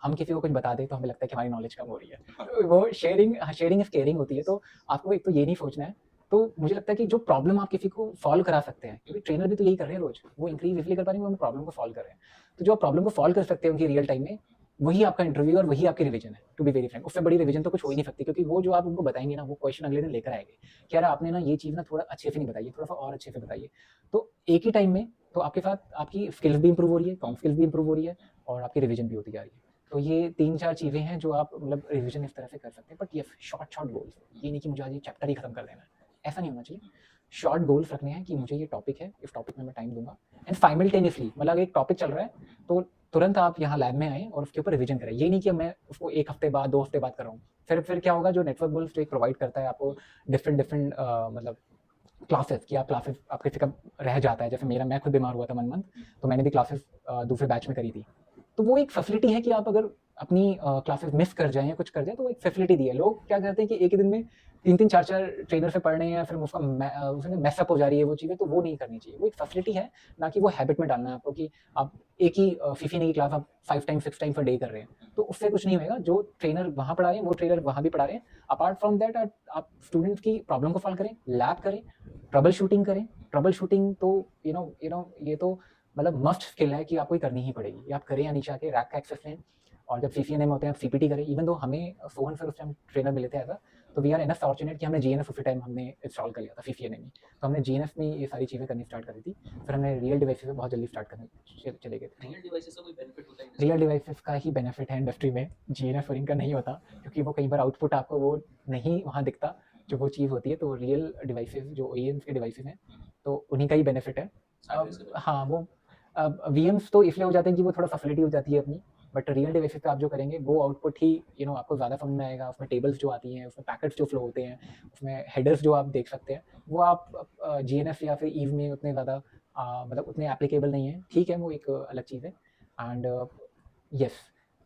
हम किसी को कुछ बता दें तो हमें लगता है कि हमारी नॉलेज कम हो रही है। वो शेयरिंग इज केयरिंग होती है। तो आपको एक तो ये नहीं सोचना है। तो मुझे लगता है कि जो प्रॉब्लम आप किसी को सॉल्व करा सकते हैं, क्योंकि ट्रेनर भी तो यही कर रहे हैं रोज, वो इंक्रीज इसलिए कर पा रहे हैं, वो प्रॉब्लम को सॉल्व कर रहे हैं। तो जो आप प्रॉब्लम को सॉल्व कर सकते हैं उनकी रियल टाइम में, वही आपका इंटरव्यू और वही आपकी रिवीजन है। टू बी वेरी फ्रैंक, उससे बड़ी रिवीजन तो कुछ हो ही नहीं सकती, क्योंकि वो जो आप उनको बताएंगे ना वो क्वेश्चन अगले दिन लेकर आएंगे कि यार आपने ना ये चीज़ ना थोड़ा अच्छे से नहीं बताई, थोड़ा सा और अच्छे से बताइए। तो एक ही टाइम में तो आपके साथ आपकी स्किल्स भी इंप्रूव हो रही है, कॉम स्किल्स भी इंप्रूव हो रही है, और आपकी रिवीजन भी होती जा रही है। तो ये 3-4 चीज़ें हैं जो आप मतलब रिवीजन इस तरह से कर सकते हैं। बट ये शॉर्ट गोल्स, ये नहीं कि मुझे आज ये चैप्टर ही खत्म कर देना है, ऐसा नहीं होना चाहिए। शॉर्ट गोल्स रखने हैं कि मुझे ये टॉपिक है, इस टॉपिक में मैं टाइम दूंगा, एंड साइमल्टेनियसली मतलब एक टॉपिक चल रहा है तो तुरंत आप यहाँ लैब में आए और उसके ऊपर रिवीजन करें। ये नहीं कि मैं उसको 1 हफ्ते बाद 2 हफ्ते बाद कर रहा हूँ। फिर क्या होगा, जो नेटवर्क बुल्स जो प्रोवाइड करता है आपको डिफरेंट मतलब क्लासेस कि आप क्लासेस आप किसी का रह जाता है, जैसे मेरा मैं खुद बीमार हुआ था 1 मंथ, तो मैंने भी क्लासेस दूसरे बैच में करी थी। तो वो एक फैसिलिटी है कि आप अगर अपनी क्लासेस मिस कर जाएँ या कुछ कर जाएँ तो वो एक फैसिलिटी दी है। लोग क्या करते हैं कि एक ही दिन में 3-3 4-4 ट्रेनर से पढ़ रहे हैं या फिर उसका उसमें मेस अप हो जा रही है वो चीज़ें, तो वो नहीं करनी चाहिए। वो एक फैसिलिटी है, ना कि वो हैबिट में डालना है आपको कि आप एक ही फीफीएनए की क्लास आप 5 टाइम 6 टाइम पर डे कर रहे हैं। तो उससे कुछ नहीं होएगा। जो ट्रेनर वहाँ पढ़ा रहे हैं, वो ट्रेनर वहाँ भी पढ़ा रहे हैं। अपार्ट फ्रॉम दैट आप स्टूडेंट्स की प्रॉब्लम को सॉल्व करें, लैब करें, ट्रबल शूटिंग करें। ट्रबल शूटिंग तो ये तो मतलब मस्ट स्किल है कि आपको ये करनी ही पड़ेगी। ये आप करें या नीचे आके रैक का एक्सेस लें, और जब सीसीएनए में होते हैं आप सीपीटी करें। इवन दो हमें सोहन सर उस टाइम ट्रेनर मिले थे ऐसा, तो वी आर इनफ फॉर्चुनेट कि हमने जीएनएफ उसी टाइम हमने इंस्टॉल कर लिया था सीसीएनए में। तो हमने जीएनएफ में ये सारी चीज़ें करनी स्टार्ट करी थी। फिर हमने रियल डिवाइसेस में बहुत जल्दी स्टार्ट करने चले गए थे। रियल डिवाइसेस का कोई बेनिफिट होता है रियल इंडस्ट्री डिवाइसेस का ही बेनिफिट है इंडस्ट्री में, जीएनएफ और इनका नहीं होता, क्योंकि वो कई बार आउटपुट आपको वो नहीं वहाँ दिखता जो वो चीज़ होती है। तो रियल डिवाइसेस जो ओईएम्स के डिवाइसेस हैं, तो उन्हीं का ही बेनिफिट है। हाँ, वो वीएम्स तो इसलिए हो जाते हैं कि वो थोड़ा फैसिलिटी हो जाती है अपनी, बट रियल डिवाइसेस पे आप जो करेंगे वो आउटपुट ही आपको ज़्यादा समझ में आएगा। उसमें टेबल्स जो आती हैं, उसमें पैकेट्स जो फ्लो होते हैं, उसमें हेडर्स जो आप देख सकते हैं, वो आप जीएनएफ या फिर ईव में उतने ज़्यादा मतलब उतने एप्लीकेबल नहीं है। ठीक है, वो एक अलग चीज़ है। एंड यस,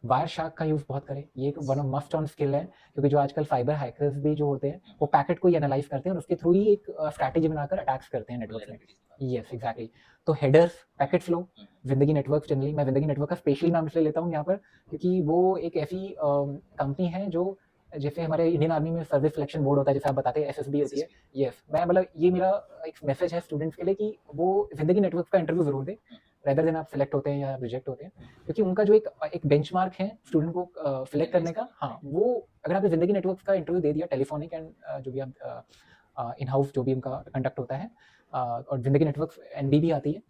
वायर शार्क का यूज़ बहुत करें। ये एक one of must on skill है, क्योंकि जो आजकल साइबर हैकर्स भी जो होते हैं, वो पैकेट को ही एनालाइज करते हैं और उसके थ्रू ही एक स्ट्रैटेजी बनाकर अटैक्स करते हैं नेटवर्क में। Yes, exactly. तो हेडर्स, पैकेट फ्लो, जिंदगी नेटवर्क, जनरली मैं जिंदगी नेटवर्क का स्पेशली नाम इसलिए लेता हूँ यहाँ पर, क्योंकि वो एक ऐसी कंपनी है जो, जैसे हमारे इंडियन आर्मी में सर्विस सिलेक्शन बोर्ड होता है, जैसे आप बताते हैं एसएसबी होती है। यस, मैं मतलब ये मेरा एक मैसेज है स्टूडेंट्स के लिए कि वो जिंदगी नेटवर्क का इंटरव्यू जरूर दें, रेदर देन आप सिलेक्ट होते हैं या रिजेक्ट होते हैं, क्योंकि उनका जो एक बेंचमार्क है स्टूडेंट को सिलेक्ट करने का। हाँ, वो अगर आपने जिंदगी नेटवर्क का इंटरव्यू दे दिया, टेलीफोनिक एंड जो भी आप इन हाउस जो भी उनका कंडक्ट होता है, और जिंदगी नेटवर्क एनडी भी आती है,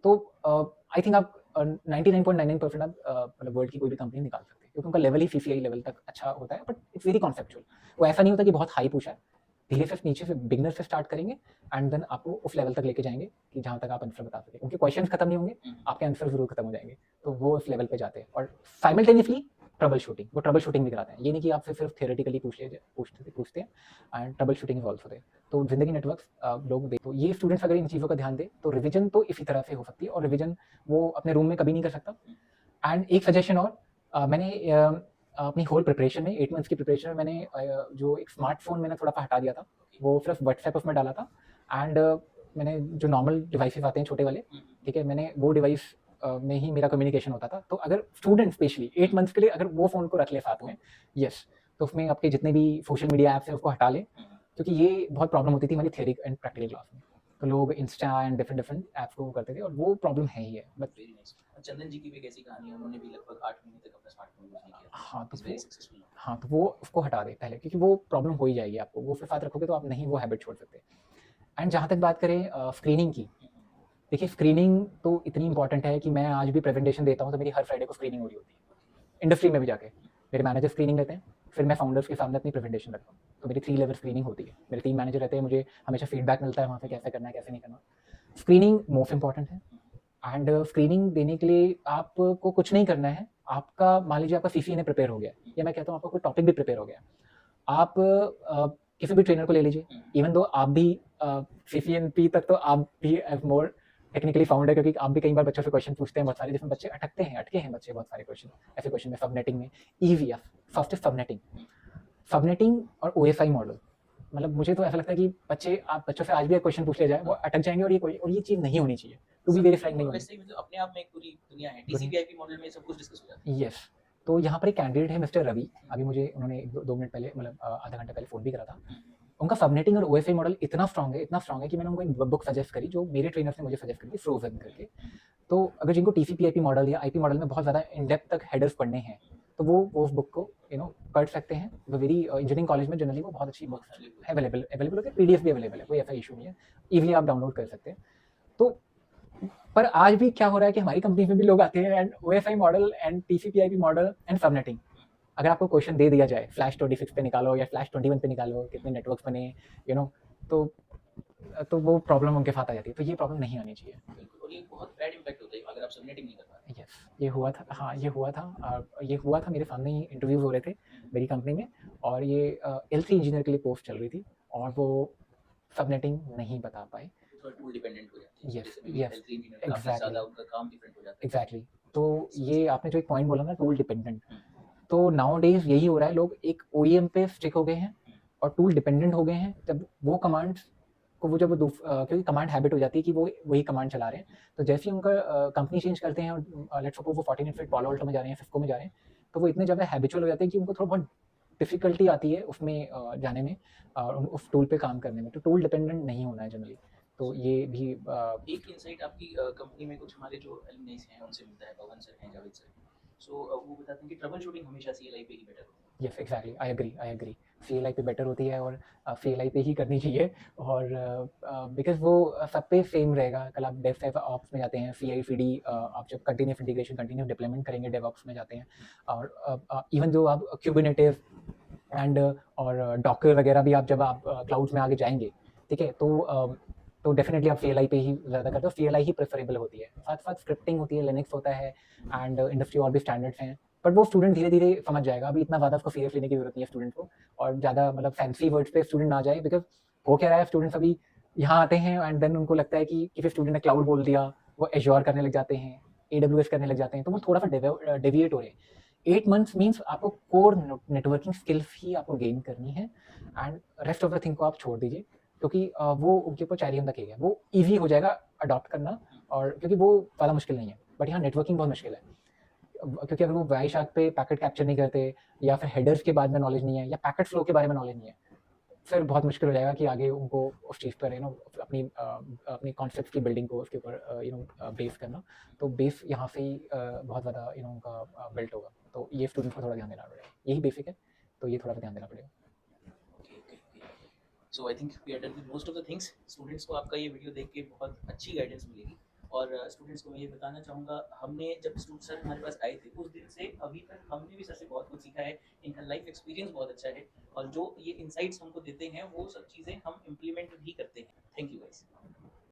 तो आई थिंक आप 99.99% आप मतलब वर्ल्ड की कोई भी कंपनी निकाल सकते हैं, क्योंकि उनका लेवल ही सीसीआई लेवल तक अच्छा होता है, बट इट्स वेरी कॉन्सेप्चुअल। वो ऐसा नहीं होता कि बहुत हाई पूछा है, धीरे से नीचे से बिगनर से स्टार्ट करेंगे एंड देन आपको उस लेवल तक लेके जाएंगे कि जहाँ तक आप आंसर बता सकें। उनके क्वेश्चंस खत्म नहीं होंगे, आपके आंसर जरूर खत्म हो जाएंगे। तो वो उस लेवल पे जाते हैं, और साइमल्टेनियसली ट्रबल शूटिंग, वो ट्रबल शूटिंग भी कराते हैं। ये नहीं कि आपसे सिर्फ थियोरेटिकली पूछते हैं, and troubleshooting is also there. तो जिंदगी नेटवर्क लोग देखो, ये स्टूडेंट्स अगर इन चीज़ों का ध्यान दें तो रिवीजन तो इसी तरह से हो सकती है, और रिवीजन वो अपने रूम में कभी नहीं कर सकता। एंड एक सजेशन और, मैंने अपनी होल प्रिपरेशन में 8 मंथ्स की प्रिपरेशन में मैंने जो एक स्मार्टफोन मैंने थोड़ा सा हटा दिया था, वो सिर्फ व्हाट्सएप उसमें डाला था। एंड मैंने जो नॉर्मल डिवाइसेस आते हैं छोटे वाले, ठीक है, मैंने वो डिवाइस में ही मेरा कम्युनिकेशन होता था। तो अगर स्टूडेंट स्पेशली 8 मंथ्स के लिए अगर वो फ़ोन को रख ले साथ में, यस, तो उसमें आपके जितने भी सोशल मीडिया ऐप्स हैं उसको हटा लें, क्योंकि ये बहुत प्रॉब्लम होती थी हमारी थियरी एंड प्रैक्टिकल क्लास में। तो लोग Insta and different different apps को करते थे, और वो प्रॉब्लम है ही है। But very nice. Chandan ji की भी एक ऐसी कहानी है, उन्होंने भी लगभग 8 महीने तक अपना स्मार्टफोन यूज नहीं किया था। हाँ, तो इट्स वेरी सक्सेसफुल। हाँ, तो वो उसको हटा दें पहले, क्योंकि वो प्रॉब्लम हो ही जाएगी आपको। वो फिर साथ रखोगे तो आप नहीं वो हैबिट छोड़ सकते। एंड जहाँ तक बात करें स्क्रीनिंग की, देखिए स्क्रीनिंग तो इतनी इंपॉर्टेंट है कि मैं आज भी प्रेजेंटेशन देता हूँ तो मेरी हर फ्राइडे को स्क्रीनिंग हो रही होती है। इंडस्ट्री में भी जाके मेरे मैनेजर स्क्रीनिंग लेते हैं, फिर मैं फाउंडर्स के सामने अपनी प्रेजेंटेशन रखता हूँ, तो मेरी 3 लेवल स्क्रीनिंग होती है। मेरे 3 मैनेजर रहते हैं, मुझे हमेशा फीडबैक मिलता है वहाँ पे कैसे करना है, कैसे नहीं करना। स्क्रीनिंग मोस्ट इंपॉर्टेंट है। एंड स्क्रीनिंग देने के लिए आपको कुछ नहीं करना है। आपका मान लीजिए आपका सीसीएनए प्रिपेयर हो गया, या मैं कहता हूँ आपका कोई टॉपिक भी प्रिपेयर हो गया, आप किसी भी ट्रेनर को ले लीजिए। इवन दो आप भी सीसीएनपी तक तो आप भी मोर टेक्निकली फाउंड है, क्योंकि आप भी कई बार बच्चों से क्वेश्चन पूछते हैं बहुत सारे, जिसमें बच्चे अटके हैं बच्चे बहुत सारे क्वेश्चन, ऐसे क्वेश्चन में सबनेटिंग में। ईवीएफ फर्स्ट इज सबनेटिंग और ओएसआई मॉडल। मतलब मुझे तो ऐसा लगता है कि आप बच्चों से आज भी एक क्वेश्चन पूछ ले जाए, वो अटक जाएंगे, और ये चीज़ नहीं होनी चाहिए, टू बी वेरीफाइड नहीं होनी। वैसे ही मतलब अपने आप में एक पूरी दुनिया है। टीसीपी/आईपी मॉडल में सब कुछ डिस्कस हो जाता है। यस, तो यहाँ पर एक कैंडिडेट है मिस्टर रवि, अभी मुझे उन्होंने 2 मिनट पहले, मतलब आधा घंटा पहले फ़ोन भी करा था। उनका सबनेटिंग और ओएसआई मॉडल इतना स्ट्रॉन्ग है कि मैंने उनको एक बुक सजेस्ट करी, जो मेरे ट्रेनर्स ने मुझे सजेस्ट करी थी, फ्रोजन करके। तो अगर जिनको टीसीपी/आईपी मॉडल या आईपी मॉडल में बहुत ज़्यादा इन डेप्थ तक हेडर्स पढ़ने हैं, तो वो उस बुक को पढ़ सकते हैं। वो वेरी इंजीनियरिंग कॉलेज में जनरली वो बहुत अच्छी बुक्स अवेलेबल होती है, पीडीएफ भी अवेलेबल है, कोई ऐसा इशू नहीं है, इजीली आप डाउनलोड कर सकते हैं। तो पर आज भी क्या हो रहा है कि हमारी कंपनी में भी लोग आते हैं and OSI model and टीसीपी/आईपी model and subnetting, अगर आपको क्वेश्चन दे दिया जाए फ्लैश 26 पे निकालो या फ्लैश 21 पे निकालो, कितने नेटवर्क्स बने, यू नो तो वो प्रॉब्लम उनके साथ आ जाती है। तो ये प्रॉब्लम नहीं आनी चाहिए। बिल्कुल, और ये बहुत बैड इम्पैक्ट होता है अगर आप सबनेटिंग नहीं कर पाते। यस, ये हुआ था। हाँ, ये हुआ था मेरे सामने ही इंटरव्यूज हो रहे थे मेरी कंपनी में, और ये एल3 इंजीनियर के लिए पोस्ट चल रही थी, और वो सबनेटिंग नहीं बता पाए। थोड़ा टूल डिपेंडेंट हो जाते हैं, यस, जैसे may be yes, L3 engineer काफ़ी एग्ज़ैक्टली, ज़्यादा उनका काम डिफरेंट हो जाता है। एग्ज़ैक्टली। तो समझ ये गया। आपने जो एक पॉइंट बोला ना टूल डिपेंडेंट, हुँ, तो नाउ-अ-डेज़ यही हो रहा है, लोग एक ओईएम पे स्टिक हो गए हैं हुँ, और टूल डिपेंडेंट हो गए हैं। जब वो कमांड्स को वो जब वो क्योंकि कमांड हैबिट हो जाती है कि वो वही कमांड चला रहे हैं, तो जैसे ही उनका कंपनी चेंज करते हैं और लेट्स सपोज़ वो 14 फिट पालो अल्टो में जा रहे हैं, सिस्को में जा रहे हैं, तो वो इतने ज़्यादा हैबिचुअल हो जाते हैं कि उनको थोड़ा बहुत डिफ़िकल्टी आती है उसमें जाने में और उस टूल पे काम करने में। तो टूल डिपेंडेंट नहीं होना है जनरली। तो ये भी एक इनसाइट आपकी कंपनी में कुछ हमारे जो एलुमनाइज हैं उनसे मिलता है, पवन सर हैं, जावेद सर हैं। सो वो बताते हैं कि ट्रबल शूटिंग हमेशा सीएलआई पे ही बेटर होती है। Yes exactly, I agree. CLI पे बेटर होती है और सीएलआई पे ही करनी चाहिए और बिकॉज वो सब पे सेम रहेगा। कल आप डेव ऑप्स में जाते हैं, सीआई सीडी आप जब कंटिन्यूस इंटीग्रेशन कंटिन्यूस डिप्लॉयमेंट करेंगे डेवऑप्स में जाते हैं और इवन जो आप क्यूबरनेटिव एंड और डॉकर वगैरह भी आप जब आप क्लाउड्स में आगे जाएंगे, ठीक है, तो डेफिनेटली आप सीएलआई पे ही ज़्यादा करते हो। सीएलआई ही प्रेफरेबल होती है, साथ साथ स्क्रिप्टिंग होती है, लिनक्स होता है एंड इंडस्ट्री और भी स्टैंडर्ड्स हैं। बट वो स्टूडेंट धीरे धीरे समझ जाएगा, अभी इतना ज़्यादा उसको सीरियस लेने की जरूरत नहीं है स्टूडेंट को, और ज़्यादा मतलब फैंसी वर्ड्स पे स्टूडेंट ना जाए। बिकॉज हो क्या रहा है, स्टूडेंट्स अभी यहाँ आते हैं एंड देन उनको लगता है कि किसी स्टूडेंट ने क्लाउड बोल दिया, वो एश्योर करने लग जाते हैं, AWS करने लग जाते हैं, तो वो थोड़ा सा डेविएट हो रहे हैं। 8 मंथ्स मीन्स आपको कोर नेटवर्किंग स्किल्स ही आपको गेन करनी है and rest of the thing को आप छोड़ दीजिए, क्योंकि वो उनके ऊपर चैरियम द केक है, वो ईजी हो जाएगा अडॉप्ट करना, और क्योंकि वो ज़्यादा मुश्किल नहीं है। बट यहाँ नेटवर्किंग बहुत मुश्किल है, क्योंकि अगर वो वाई शार्क पे पैकेट कैप्चर नहीं करते, या फिर हेडर्स के बारे में नॉलेज नहीं है, या पैकेट फ्लो के बारे में नॉलेज नहीं है, फिर बहुत मुश्किल हो जाएगा कि आगे उनको उस चीज़ पर अपनी अपनी कॉन्सेप्ट की बिल्डिंग को उसके ऊपर बेस करना। तो बेस यहाँ से ही बहुत ज़्यादा उनका बिल्ट होगा। तो ये स्टूडेंट्स को थोड़ा ध्यान देना पड़ेगा, यही बेसिक है, तो ये थोड़ा सा ध्यान देना पड़ेगा। Okay, okay, okay. So I think we are done with most of the things. Students को आपका ये वीडियो देख के बहुत अच्छी गाइडेंस मिलेगी। और स्टूडेंट्स को मैं ये बताना चाहूँगा, हमने जब स्टूडेंट सर हमारे पास आए थे उस दिन से अभी तक हमने भी सर से बहुत कुछ सीखा है। इनका लाइफ एक्सपीरियंस बहुत अच्छा है और जो ये इनसाइट्स हमको देते हैं वो सब चीज़ें हम इम्प्लीमेंट भी करते हैं। Thank you guys.